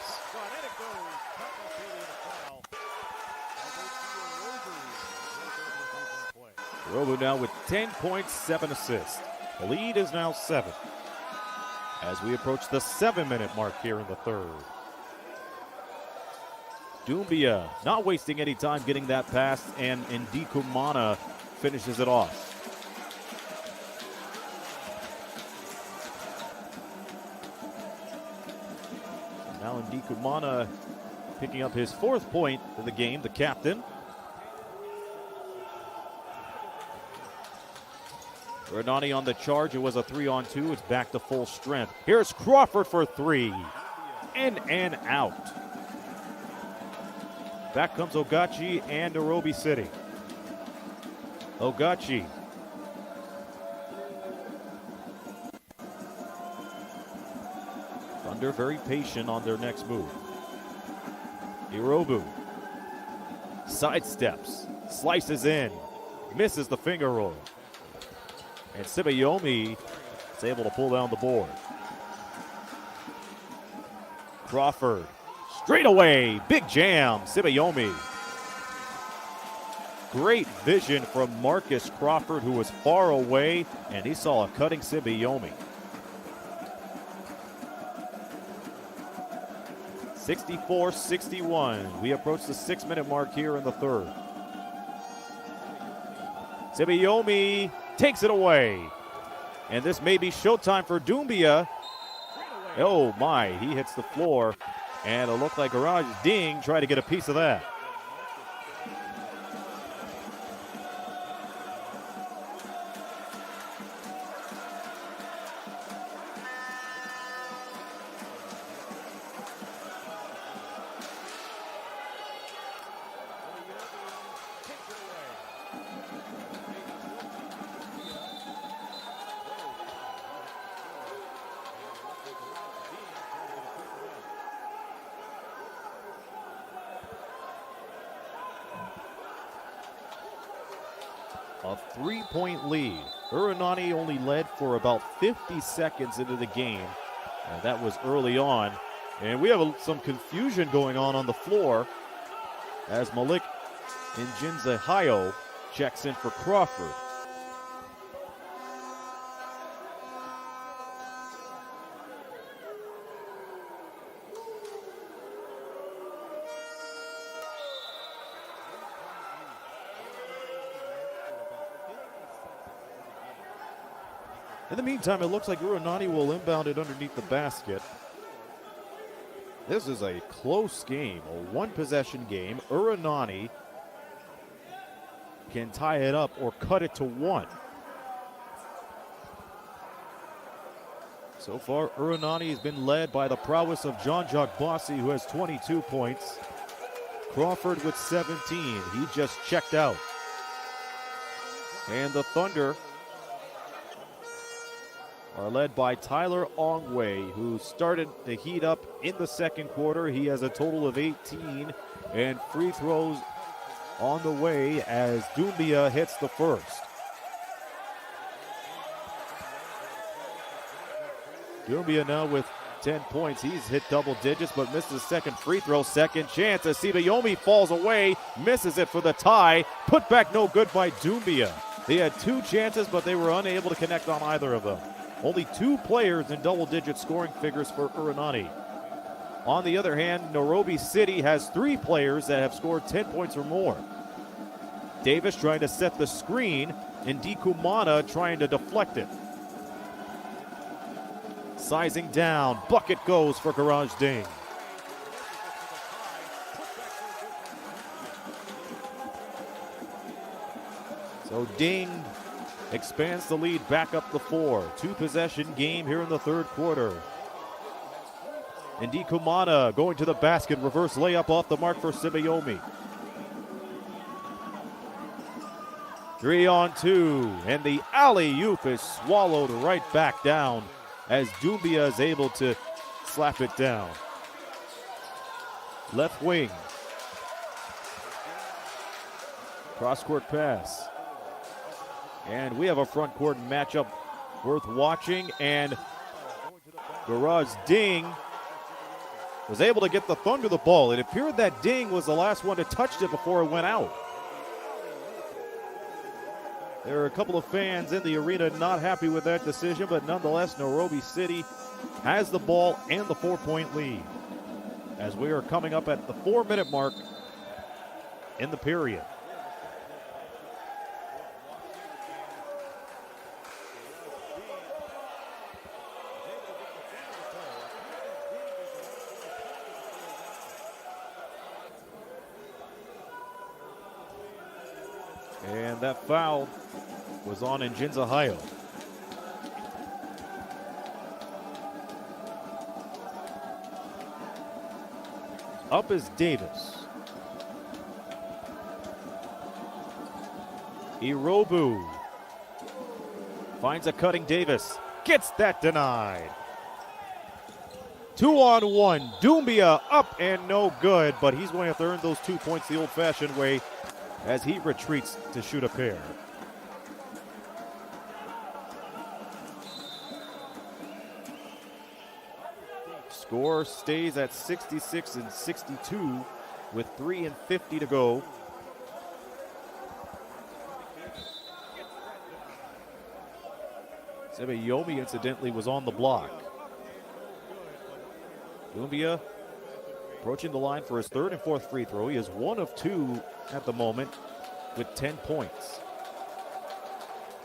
Urobu now with 10 points, 7 assists. The lead is now 7 as we approach the 7-minute mark here in the third. Doumbia not wasting any time getting that pass, and Ndikumana finishes it off. Now Ndikumana picking up his 4th point of the game, the captain. Urunani on the charge. It was a 3-on-2. It's back to full strength. Here's Crawford for 3. In and out. Back comes Ogachi and Nairobi City. Ogachi. Thunder very patient on their next move. Irobu sidesteps, slices in, misses the finger roll. And Sibayomi is able to pull down the board. Crawford, straight away, big jam, Sibayomi. Great vision from Marcus Crawford, who was far away, and he saw a cutting Sibayomi. 64-61. We approach the 6-minute mark here in the third. Sibayomi takes it away. And this may be showtime for Doumbia. Oh my, he hits the floor. And it looked like Garage Ding tried to get a piece of that. A 3-point lead. Urunani only led for about 50 seconds into the game. And that was early on. And we have some confusion going on the floor as Malik Njinzahayo checks in for Crawford. In the meantime, it looks like Urunani will inbound it underneath the basket. This is a close game, a one-possession game. Urunani can tie it up or cut it to 1. So far, Urunani has been led by the prowess of Jean-Jacques Bossy, who has 22 points. Crawford with 17. He just checked out. And the Thunder are led by Tyler Ongwe, who started the heat up in the second quarter. He has a total of 18, and free throws on the way as Doumbia hits the first. Doumbia now with 10 points. He's hit double digits, but misses the second free throw. Second chance as Sibayomi falls away, misses it for the tie. Put back no good by Doumbia. They had 2 chances, but they were unable to connect on either of them. Only 2 players in double-digit scoring figures for Urunani. On the other hand, Nairobi City has 3 players that have scored 10 points or more. Davis trying to set the screen, and Ndikumana trying to deflect it. Sizing down, bucket goes for Garage Ding. So Ding expands the lead back up to 4. 2-possession game here in the third quarter. Ndi Kumana going to the basket. Reverse layup off the mark for Simeomi. 3-on-2. And the alley-oop is swallowed right back down as Doumbia is able to slap it down. Left wing. Cross-court pass. And we have a front court matchup worth watching. And Garage Ding was able to get the Thunder the ball. It appeared that Ding was the last one to touch it before it went out. There are a couple of fans in the arena not happy with that decision, but nonetheless, Nairobi City has the ball and the 4-point lead as we are coming up at the 4-minute mark in the period. And that foul was on Njinza Hayo. Up is Davis. Irobu finds a cutting Davis. Gets that denied. 2-on-1. Doumbia up and no good, but he's going to have to earn those 2 points the old-fashioned way as he retreats to shoot a pair. Score stays at 66-62 with 3:50 to go. Simeomi, incidentally, was on the block. Doumbia approaching the line for his third and fourth free throw. He is 1 of 2 at the moment with 10 points.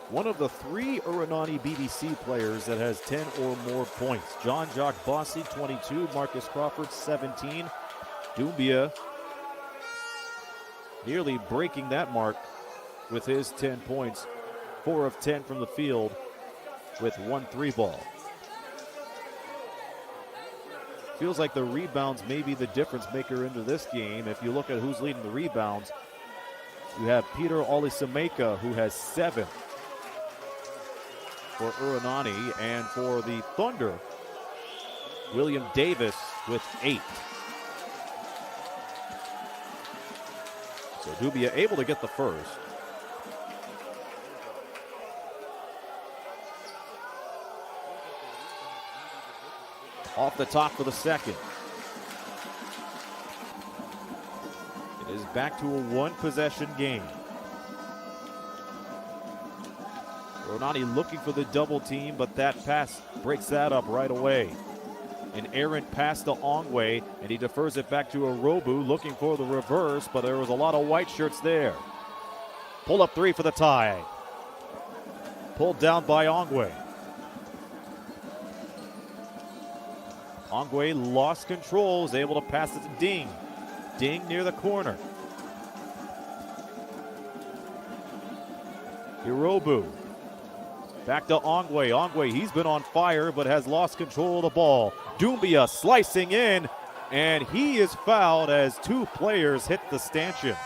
One of the 3 Urunani BBC players that has 10 or more points. John Jock Bossy, 22. Marcus Crawford, 17. Doumbia nearly breaking that mark with his 10 points. 4 of 10 from the field with 1 3-ball. Feels like the rebounds may be the difference maker into this game. If you look at who's leading the rebounds, you have Peter Olisameka, who has 7 for Urunani, and for the Thunder, William Davis with 8. So Doumbia able to get the first. Off the top for the second. It is back to a 1-possession game. Urunani looking for the double team, but that pass breaks that up right away. An errant pass to Ongwe, and he defers it back to Irobu, looking for the reverse, but there was a lot of white shirts there. Pull up 3 for the tie. Pulled down by Ongwe. Ongwe lost control, is able to pass it to Ding. Ding near the corner. Irobu. Back to Ongwe. Ongwe, he's been on fire, but has lost control of the ball. Doumbia slicing in, and he is fouled as 2 players hit the stanchion.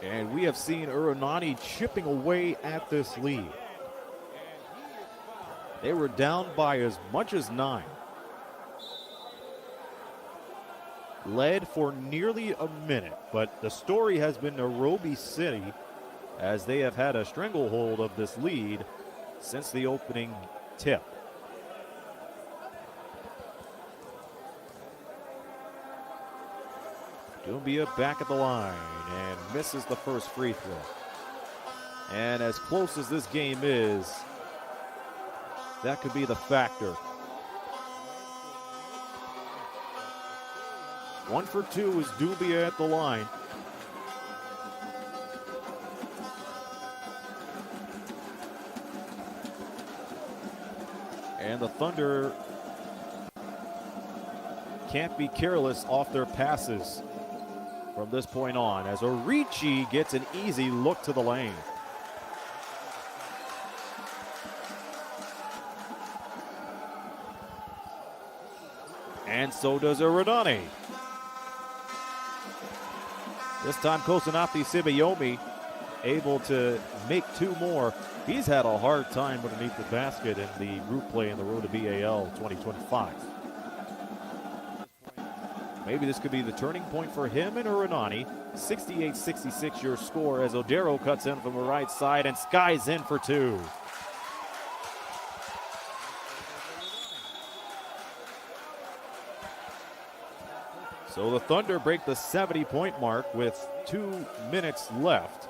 And we have seen Urunani chipping away at this lead. They were down by as much as 9. Led for nearly a minute, but the story has been Nairobi City as they have had a stranglehold of this lead since the opening tip. Doumbia back at the line and misses the first free throw. And as close as this game is, that could be the factor. 1 for 2 is Doumbia at the line. And the Thunder can't be careless off their passes from this point on, as Orichi gets an easy look to the lane. And so does Urunani. This time Kosanapti Sibayomi able to make two more. He's had a hard time underneath the basket in the group play in the road to B.A.L. 2025. Maybe this could be the turning point for him and Urunani. 68-66 your score as Odero cuts in from the right side and skies in for two. So the Thunder break the 70-point mark with 2 minutes left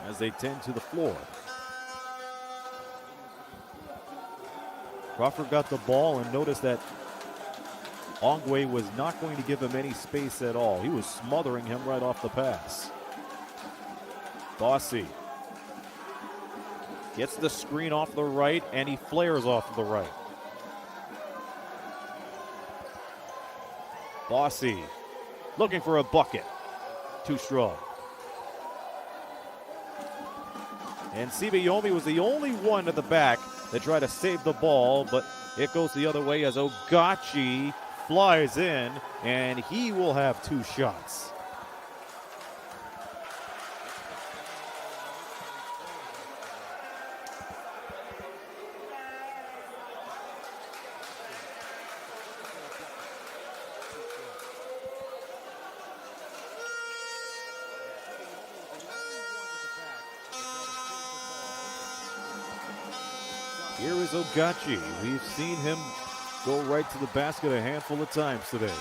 as they tend to the floor. Crawford got the ball and noticed that Ongwe was not going to give him any space at all. He was smothering him right off the pass. Bossy gets the screen off the right and he flares off the right. Bossy looking for a bucket. Too strong. And Sibayomi was the only one at the back that tried to save the ball, but it goes the other way as Ogachi flies in, and he will have two shots. Here is Ogachi. We've seen him go right to the basket a handful of times today.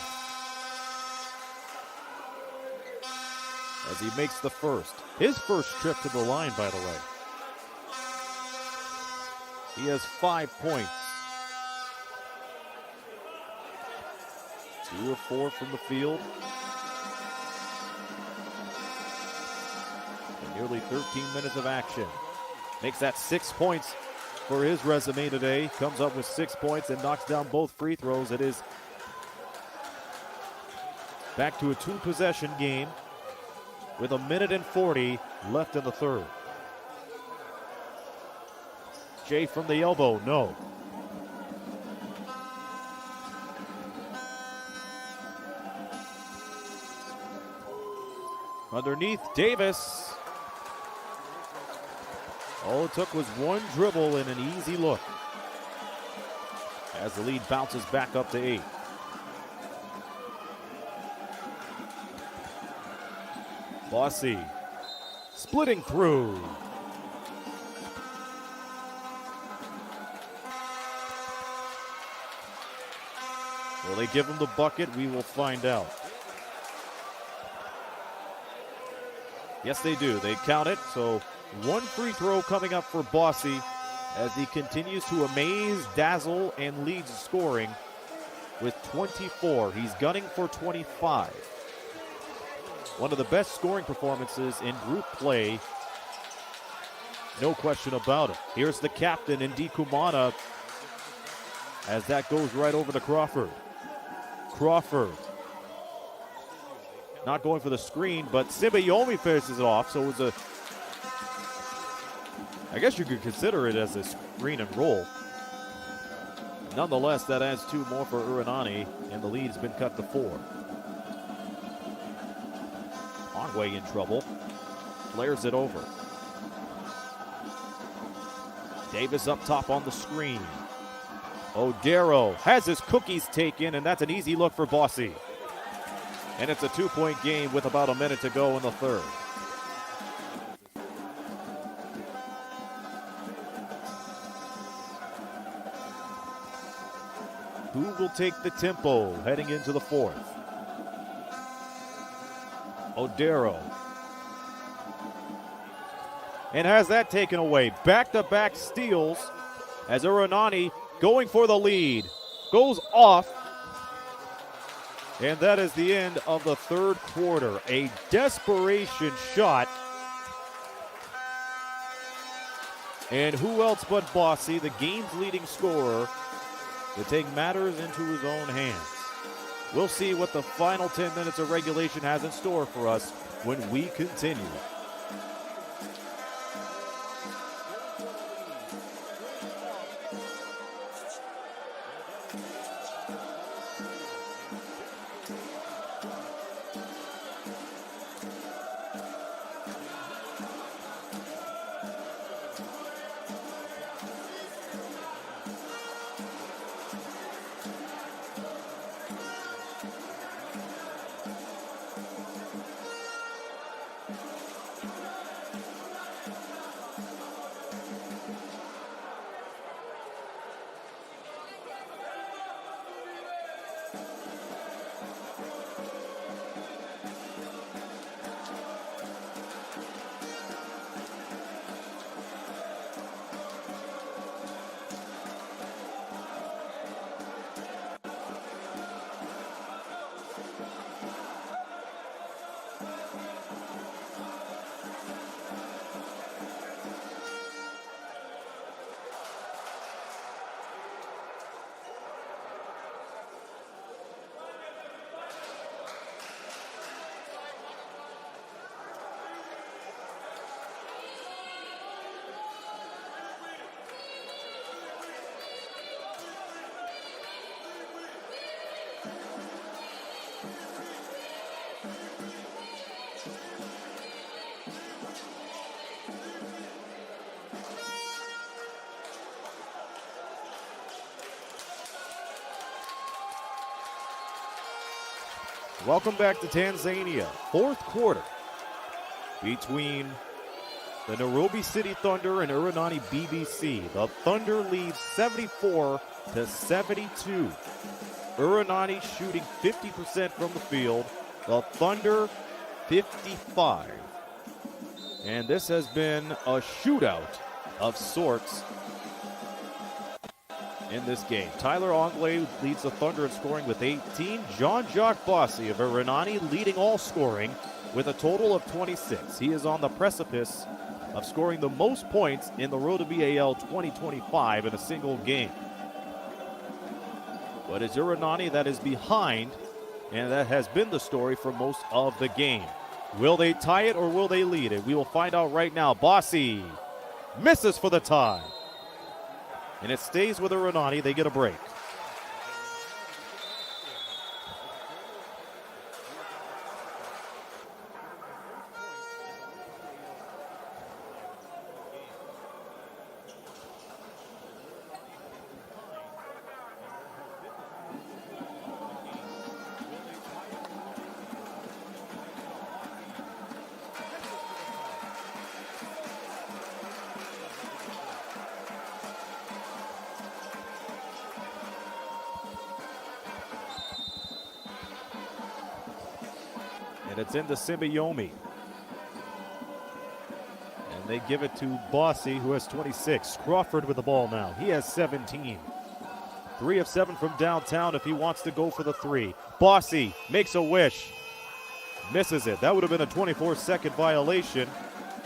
As he makes the first. His first trip to the line, by the way. He has 5 points. 2 of 4 from the field. And nearly 13 minutes of action. Makes that 6 points for his resume today. Comes up with 6 points and knocks down both free throws. It is back to a 2-possession game with 1:40 left in the third. Jay from the elbow, no. Underneath, Davis. All it took was one dribble and an easy look as the lead bounces back up to 8. Bossy splitting through. Will they give him the bucket? We will find out. Yes, they do. They count it, so one free throw coming up for Bossy as he continues to amaze, dazzle, and leads scoring with 24. He's gunning for 25. One of the best scoring performances in group play, no question about it. Here's the captain, Ndi Kumana, as that goes right over to Crawford. Crawford not going for the screen, but Sibayomi finishes it off, so it was I guess you could consider it as a screen and roll. Nonetheless, that adds 2 more for Urunani, and the lead's been cut to 4. Onway in trouble. Flares it over. Davis up top on the screen. Odero has his cookies taken, and that's an easy look for Bossy. And it's a 2-point game with about a minute to go in the third. Who will take the tempo heading into the fourth? Odero. And has that taken away. Back-to-back steals as Urunani going for the lead. Goes off. And that is the end of the third quarter. A desperation shot And who else but Bossy, the game's leading scorer, to take matters into his own hands. We'll see what the final 10 minutes of regulation has in store for us when we continue. Welcome back to Tanzania. Fourth quarter between the Nairobi City Thunder and Urunani BBC. The Thunder leads 74-72. Urunani shooting 50% from the field. The Thunder 55. And this has been a shootout of sorts in this game. Tyler Ongwe leads the Thunder in scoring with 18. Jean-Jacques Bossy of Urunani leading all scoring with a total of 26. He is on the precipice of scoring the most points in the road to B.A.L 2025 in a single game. But it's Urunani that is behind, and that has been the story for most of the game. Will they tie it or will they lead it? We will find out right now. Bossy misses for the tie. And it stays with Urunani. They get a break. And it's into Simbayomi. And they give it to Bossy, who has 26. Crawford with the ball now. He has 17. 3 of 7 from downtown if he wants to go for the three. Bossy makes a wish. Misses it. That would have been a 24-second violation.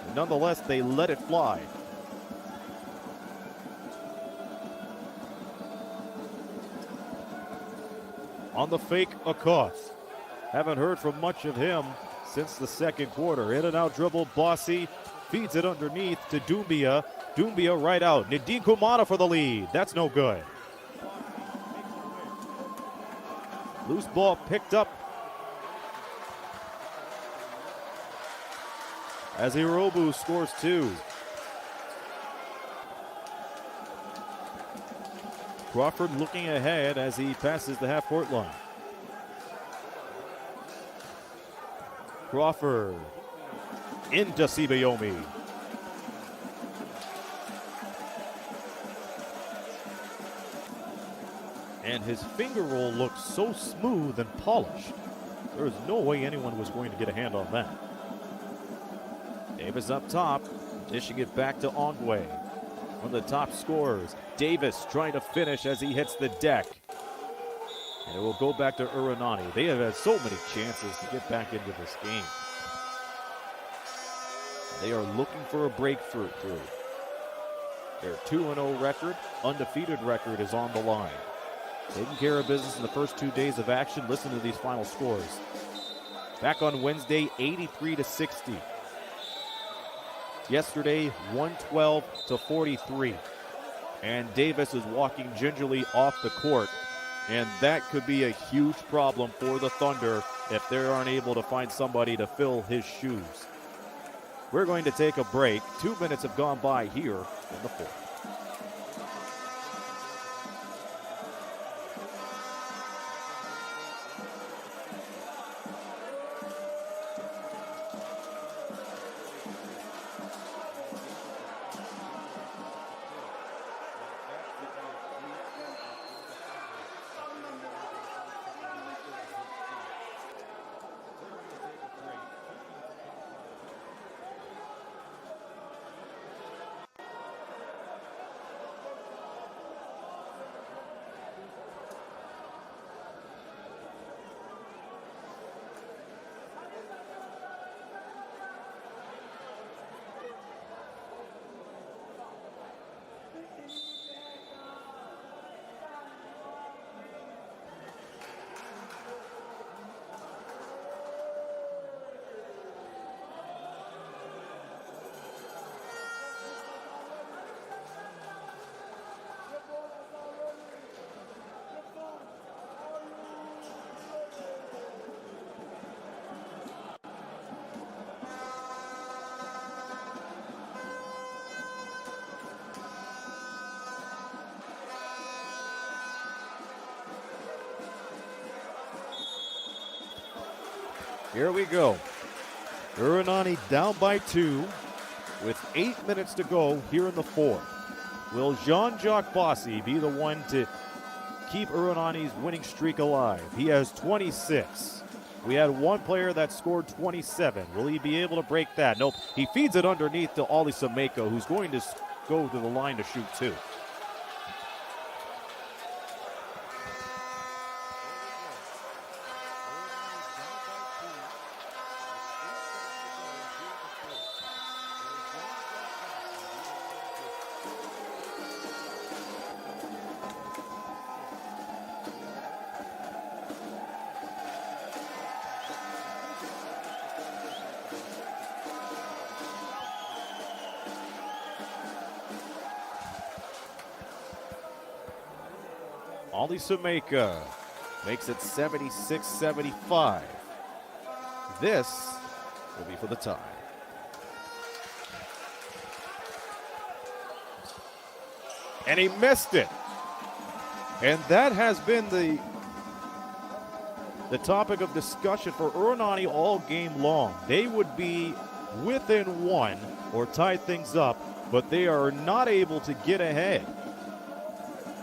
And nonetheless, they let it fly. On the fake, Akoth. Haven't heard from much of him since the second quarter. In and out dribble, Bossy feeds it underneath to Doumbia. Doumbia right out. Nadine Kumana for the lead. That's no good. Loose ball picked up as Irobu scores 2. Crawford looking ahead as he passes the half-court line. Crawford into Simbayomi. And his finger roll looks so smooth and polished. There was no way anyone was going to get a hand on that. Davis up top, dishing it back to Ongwe. One of the top scorers. Davis trying to finish as he hits the deck. And it will go back to Urunani. They have had so many chances to get back into this game. They are looking for a breakthrough. Their 2-0 record, undefeated record is on the line. Taking care of business in the first 2 days of action. Listen to these final scores. Back on Wednesday, 83-60. Yesterday, 112-43. And Davis is walking gingerly off the court. And that could be a huge problem for the Thunder if they aren't able to find somebody to fill his shoes. We're going to take a break. 2 minutes have gone by here in the fourth. Here we go. Urunani down by 2 with 8 minutes to go here in the fourth. Will Jean-Jacques Bossy be the one to keep Urunani's winning streak alive? He has 26. We had one player that scored 27. Will he be able to break that? Nope. He feeds it underneath to Ali Sameko, who's going to go to the line to shoot 2. Ali Sameka makes it 76-75. This will be for the tie. And he missed it. And that has been the topic of discussion for Urunani all game long. They would be within 1 or tie things up, but they are not able to get ahead.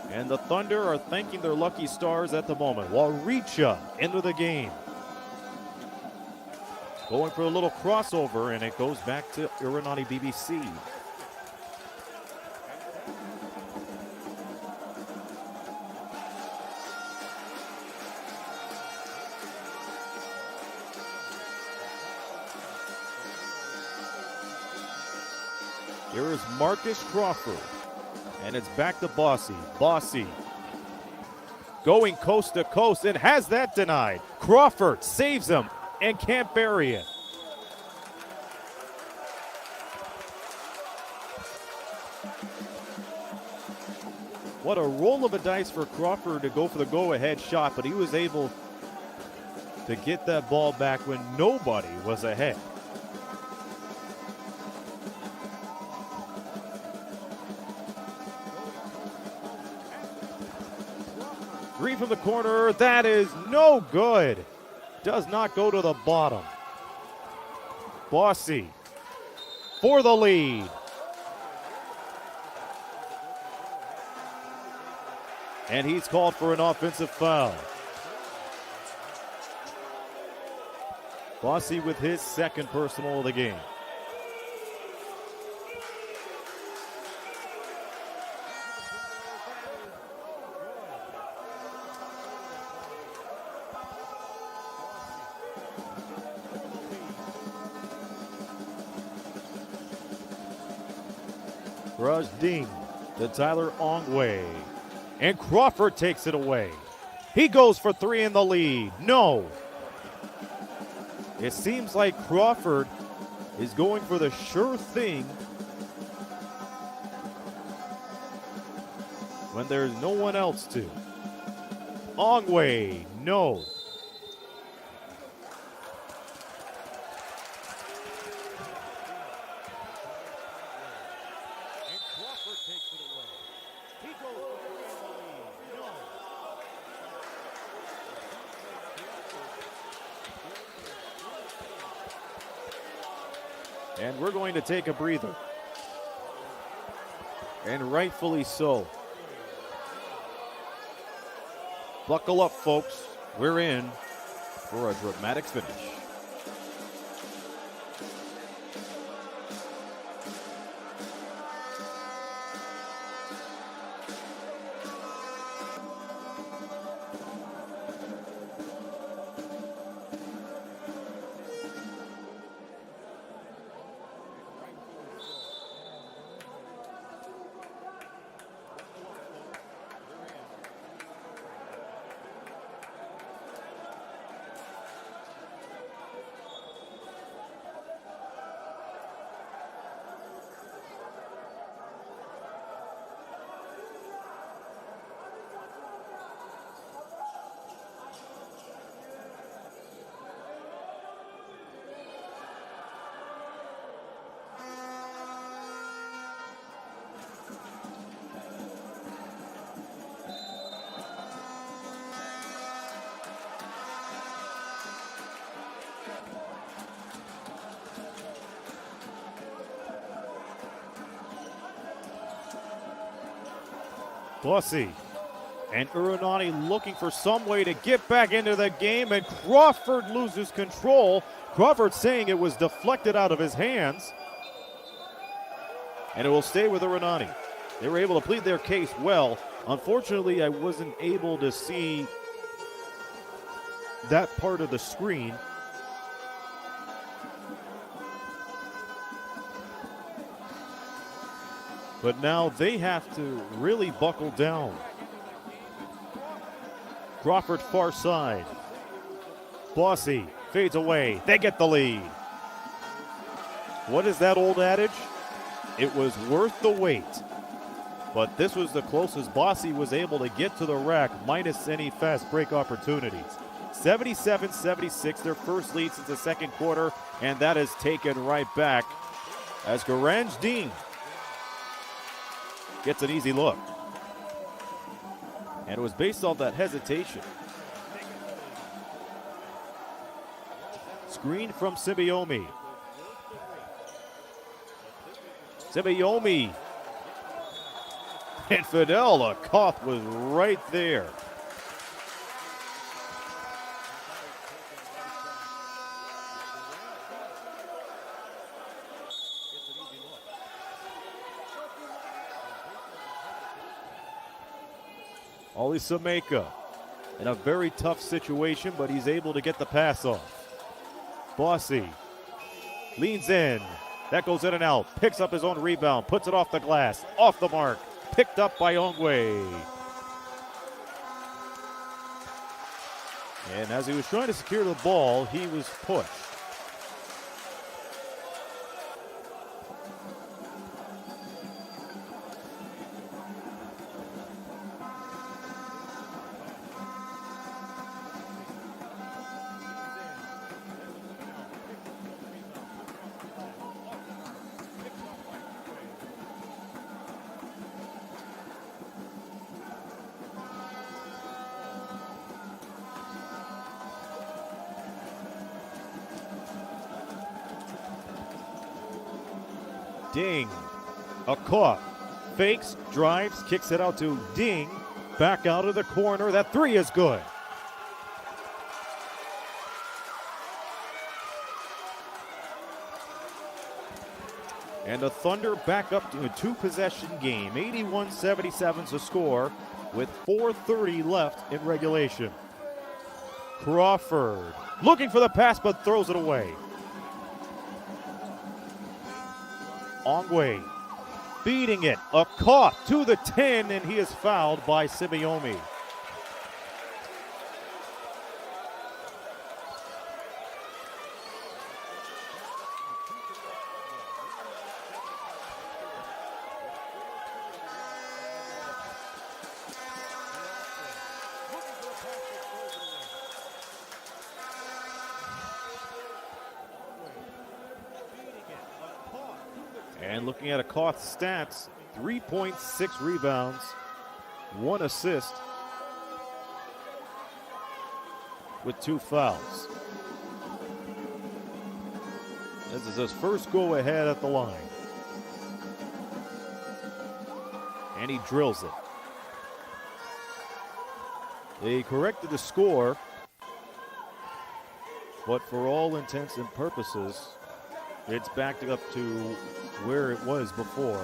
And the Thunder are thanking their lucky stars at the moment. Waricha into the game. Going for a little crossover, and it goes back to Urunani BBC. Here is Marcus Crawford. And it's back to Bossy. Bossy going coast to coast and has that denied. Crawford saves him and can't bury it. What a roll of the dice for Crawford to go for the go-ahead shot, but he was able to get that ball back when nobody was ahead. Three from the corner, that is no good. Does not go to the bottom. Bossy for the lead. And he's called for an offensive foul. Bossy with his second personal of the game. Rajdeen to Tyler Ongwe. And Crawford takes it away. He goes for three in the lead. No. It seems like Crawford is going for the sure thing when there's no one else to. Ongwe, no. And we're going to take a breather. And rightfully so. Buckle up, folks. We're in for a dramatic finish. Bossy and Urunani looking for some way to get back into the game, and Crawford loses control. Crawford saying it was deflected out of his hands, and it will stay with Urunani. They were able to plead their case well. Unfortunately, I wasn't able to see that part of the screen. But now they have to really buckle down. Crawford far side. Bossy fades away. They get the lead. What is that old adage? It was worth the wait. But this was the closest Bossy was able to get to the rack, minus any fast break opportunities. 77-76, their first lead since the second quarter, and that is taken right back as Garange Dean gets an easy look. And it was based on that hesitation. Screen from Sibiomi. Sibiomi. And Fidel Lacoth was right there. Ollie Sameka in a very tough situation, but he's able to get the pass off. Bossy leans in. That goes in and out. Picks up his own rebound. Puts it off the glass. Off the mark. Picked up by Ongwe. And as he was trying to secure the ball, he was pushed. Ding. Akoff fakes, drives, kicks it out to Ding. Back out of the corner. That three is good. And the Thunder back up to a two-possession game. 81-77's the score with 4:30 left in regulation. Crawford looking for the pass but throws it away. Ongwe feeding it. A Koth to the 10, and he is fouled by Simeomi. And looking at a Koth stats, 3.6 rebounds, 1 assist, with 2 fouls. This is his first go ahead at the line. And he drills it. They corrected the score, but for all intents and purposes, it's backed up to where it was before.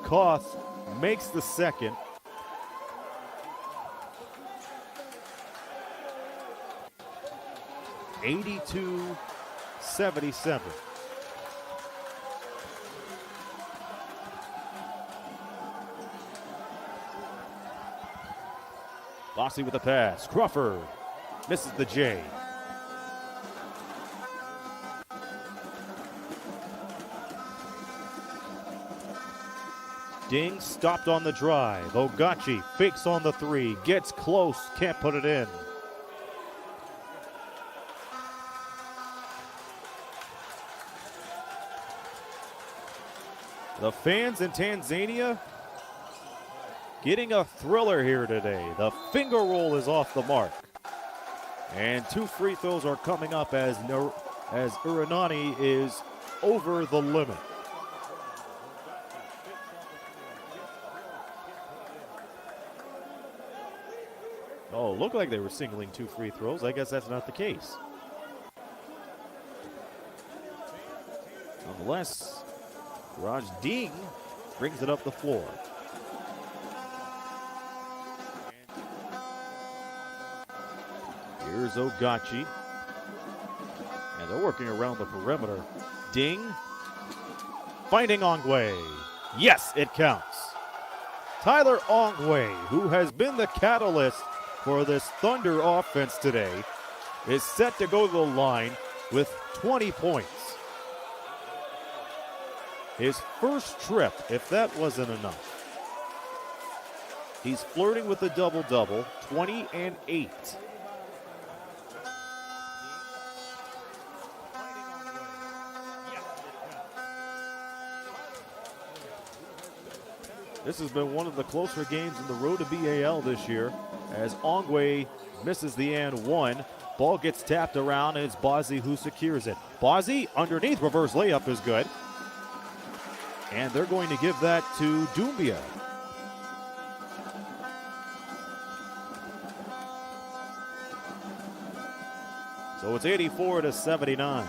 Koth makes the second. (82-77). Bossy with the pass. Crawford misses the J. Ding stopped on the drive. Ogachi fakes on the 3. Gets close. Can't put it in. The fans in Tanzania getting a thriller here today. The finger roll is off the mark. And 2 free throws are coming up as Urunani is over the limit. Oh, looked like they were singling 2 free throws. I guess that's not the case. Nonetheless, Raj Ding brings it up the floor. Here's Ogachi. And they're working around the perimeter. Ding. Finding Ongwe. Yes, it counts. Tyler Ongwe, who has been the catalyst for this Thunder offense today, is set to go to the line with 20 points. His first trip, if that wasn't enough. He's flirting with the double-double, 20 and 8. This has been one of the closer games in the road to B.A.L. this year, as Ongwe misses the and 1. Ball gets tapped around, and it's Bozzi who secures it. Bozzi underneath, reverse layup is good. And they're going to give that to Doumbia. So it's 84-79.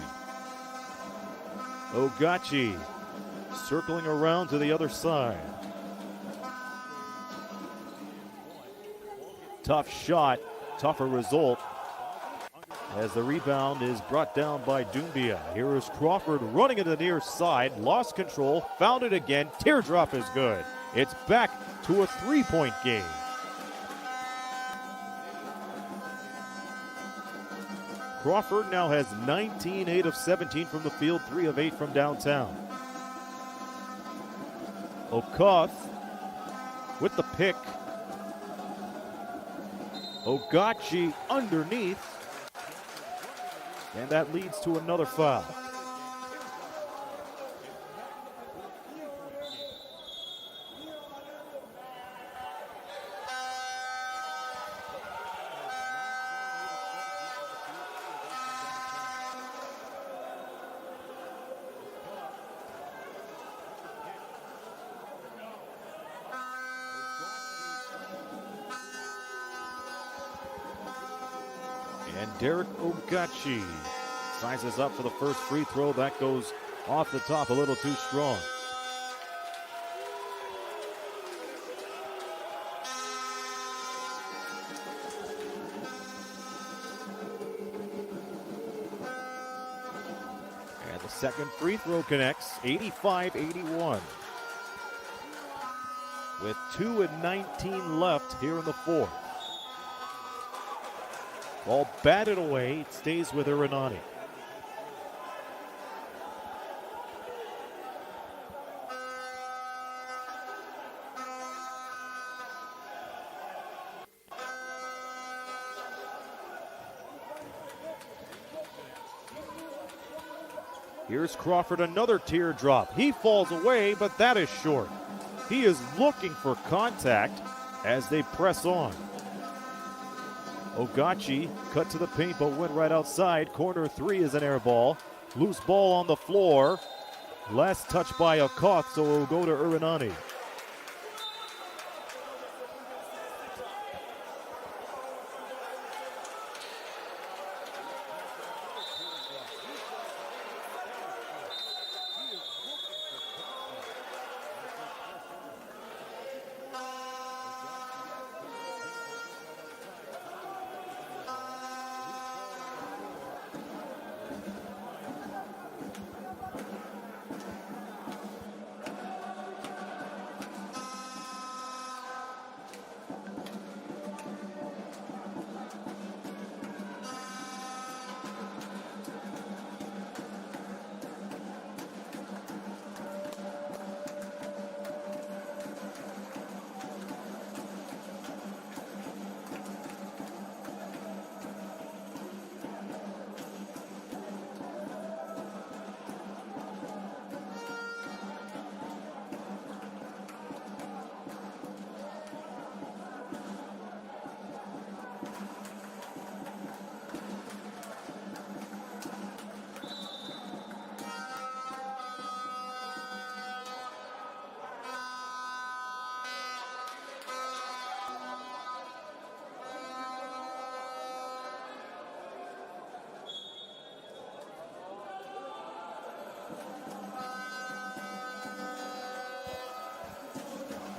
Ogachi circling around to the other side. Tough shot, tougher result, as the rebound is brought down by Doumbia. Here is Crawford running to the near side, lost control, found it again. Teardrop is good. It's back to a 3-point game. Crawford now has 19, 8 of 17 from the field, 3 of 8 from downtown. Koth with the pick. Ogachi underneath, and that leads to another foul. And Derek Ogachi sizes up for the first free throw. That goes off the top a little too strong. And the second free throw connects, 85-81. with 2:19 left here in the fourth. Ball batted away. It stays with Urunani. Here's Crawford, another teardrop. He falls away, but that is short. He is looking for contact as they press on. Ogachi cut to the paint, but went right outside. Corner three is an air ball. Loose ball on the floor. Last touch by Akoth, so it will go to Urunani.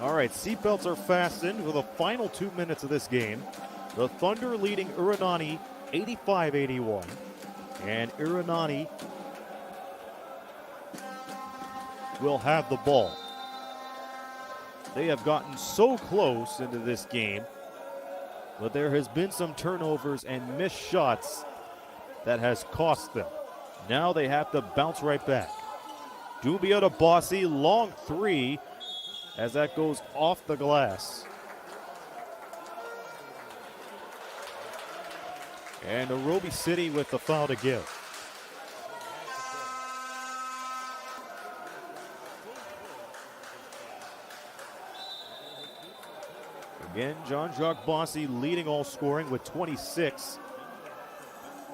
All right, seatbelts are fastened for the final 2 minutes of this game. The Thunder leading Urunani 85-81. And Urunani will have the ball. They have gotten so close into this game, but there has been some turnovers and missed shots that has cost them. Now they have to bounce right back. Dubia to Bossy, long three, as that goes off the glass. And Nairobi City with the foul to give. Again, Jean-Jacques Bossy leading all scoring with 26.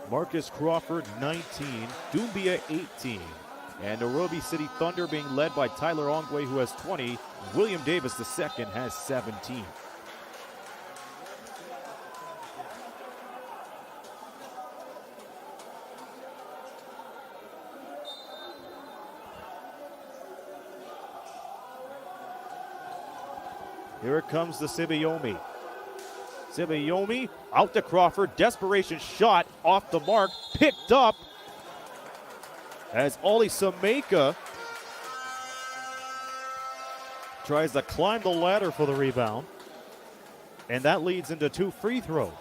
Marcus Crawford, 19. Doumbia, 18. And Nairobi City Thunder being led by Tyler Ongwe, who has 20. William Davis, the second, has 17. Here it comes to Sibayomi. Sibayomi out to Crawford. Desperation shot off the mark. Picked up as Oli Sameka tries to climb the ladder for the rebound. And that leads into two free throws.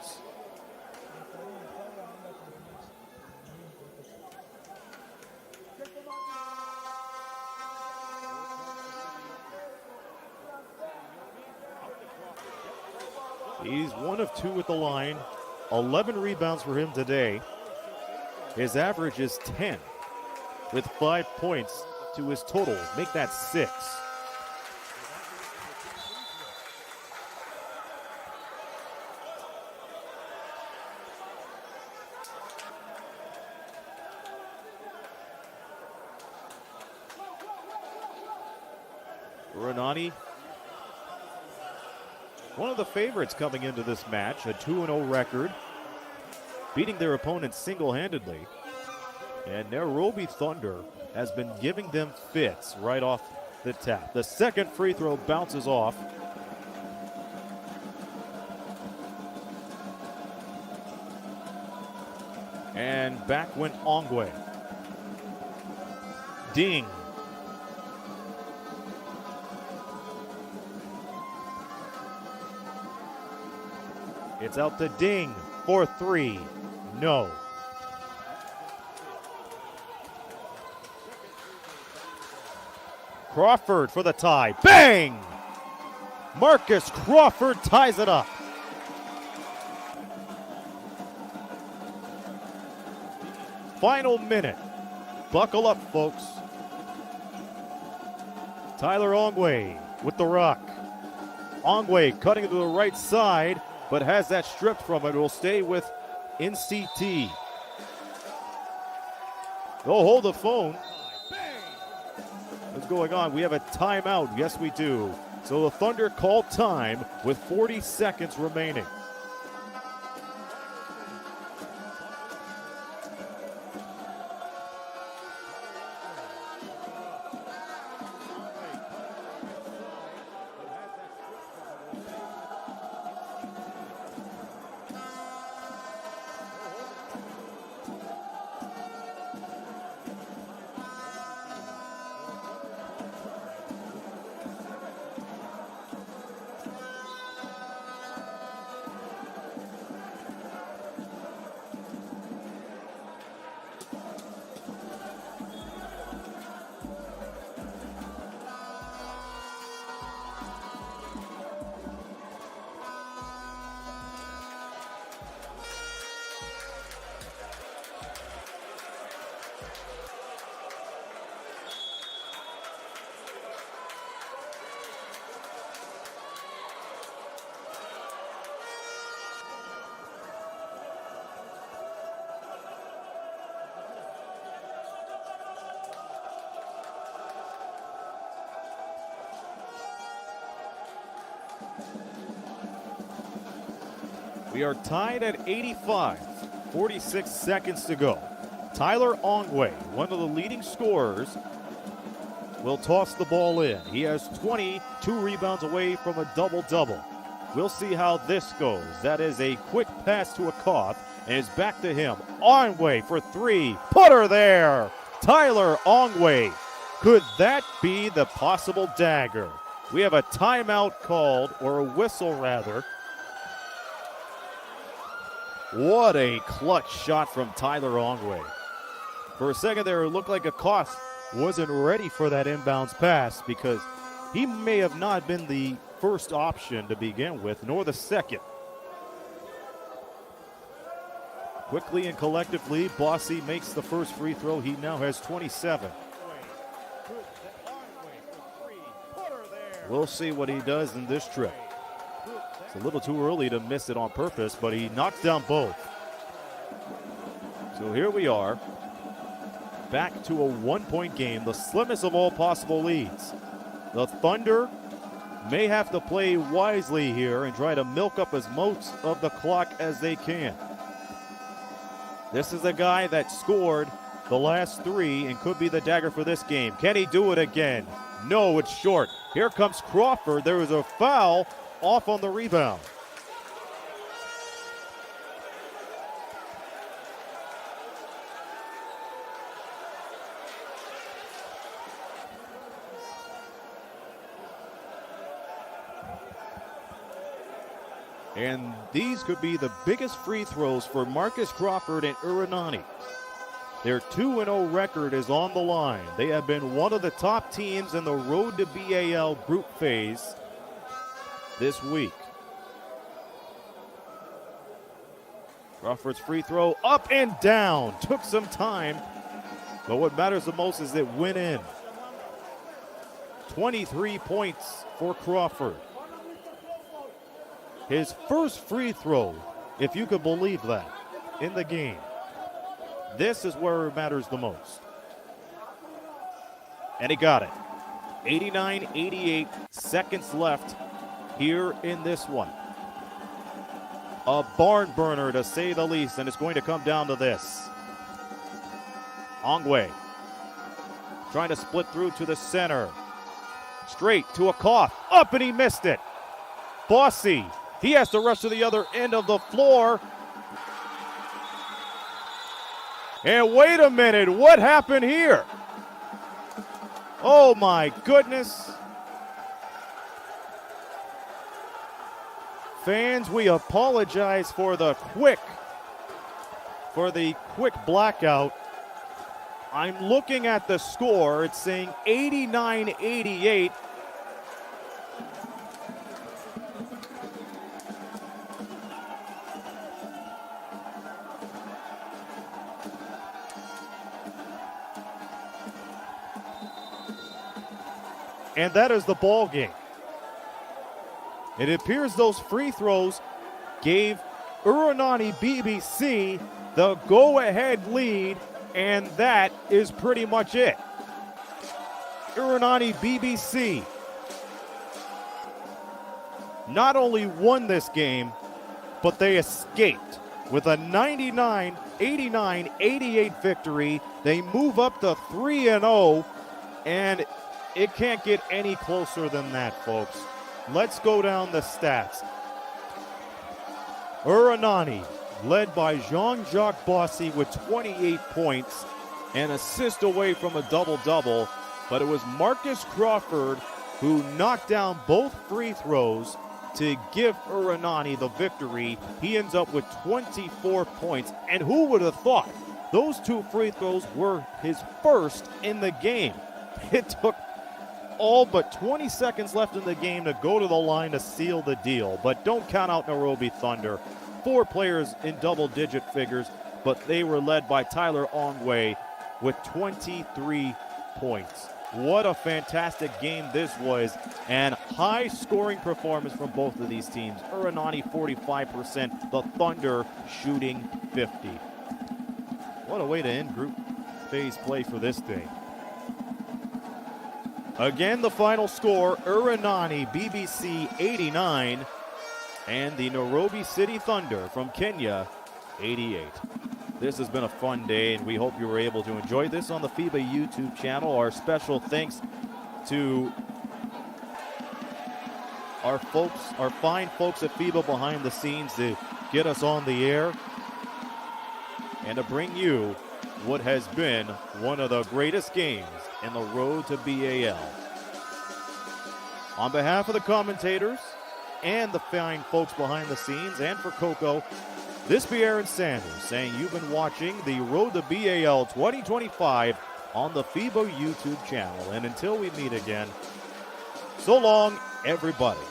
He's 1 of 2 at the line. 11 rebounds for him today. His average is 10 with 5 points to his total. Make that 6. Urunani, one of the favorites coming into this match, a 2-0 record, beating their opponents single-handedly. And Nairobi Thunder has been giving them fits right off the tap. The second free throw bounces off. And back went Ongwe. Ding. It's out to Ding for three. No. Crawford for the tie. Bang! Marcus Crawford ties it up. Final minute. Buckle up, folks. Tyler Ongwe with the rock. Ongwe cutting to the right side, but has that stripped from it. It will stay with NCT. They'll hold the phone. What's going on? We have a timeout. Yes, we do. So the Thunder call time with 40 seconds remaining. We are tied at 85, 46 seconds to go. Tyler Ongwe, one of the leading scorers, will toss the ball in. He has 22 rebounds away from a double-double. We'll see how this goes. That is a quick pass to a Koth, and it's back to him. Ongwe for three. Put her there. Tyler Ongwe. Could that be the possible dagger? We have a timeout called, or a whistle rather. What a clutch shot from Tyler Ongwe. For a second there, it looked like a Koth wasn't ready for that inbounds pass because he may have not been the first option to begin with, nor the second. Quickly and collectively, Bossy makes the first free throw. He now has 27. We'll see what he does in this trip. It's a little too early to miss it on purpose, but he knocks down both. So here we are, back to a one-point game, the slimmest of all possible leads. The Thunder may have to play wisely here and try to milk up as much of the clock as they can. This is a guy that scored the last three and could be the dagger for this game. Can he do it again? No, it's short. Here comes Crawford. There is a foul off on the rebound. And these could be the biggest free throws for Marcus Crawford and Urunani. Their 2-0 record is on the line. They have been one of the top teams in the road to B.A.L. group phase this week. Crawford's free throw up and down. Took some time, but what matters the most is it went in. 23 points for Crawford. His first free throw, if you could believe that, in the game. This is where it matters the most. And he got it. 89-88 seconds left here in this one. A barn burner, to say the least, and it's going to come down to this. Ongwe trying to split through to the center. Straight to a Koth. Up, and he missed it. Bossy, he has to rush to the other end of the floor. And wait a minute, what happened here? Oh my goodness. fans, we apologize for the quick blackout. I'm looking at the score. It's saying 89-88. And that is the ball game. It appears those free throws gave Urunani BBC the go-ahead lead, and that is pretty much it. Urunani BBC not only won this game, but they escaped with a 99-89-88 victory. They move up to 3-0, and it can't get any closer than that, folks. Let's go down the stats. Urunani, led by Jean-Jacques Bossy with 28 points, an assist away from a double-double, but it was Marcus Crawford who knocked down both free throws to give Urunani the victory. He ends up with 24 points, and who would have thought those two free throws were his first in the game? It took all but 20 seconds left in the game to go to the line to seal the deal. But don't count out Nairobi Thunder. 4 players in double-digit figures, but they were led by Tyler Ongwe with 23 points. What a fantastic game this was, and high-scoring performance from both of these teams. Urunani 45%, the Thunder shooting 50. What a way to end group phase play for this thing. Again, the final score, Urunani BBC 89 and the Nairobi City Thunder from Kenya 88. This has been a fun day, and we hope you were able to enjoy this on the FIBA YouTube channel. Our special thanks to our fine folks at FIBA behind the scenes to get us on the air and to bring you what has been one of the greatest games in the road to B.A.L. On behalf of the commentators and the fine folks behind the scenes, and for Coco, this be Aaron Sanders saying you've been watching the Road to B.A.L. 2025 on the FIBA YouTube channel. And until we meet again, so long, everybody.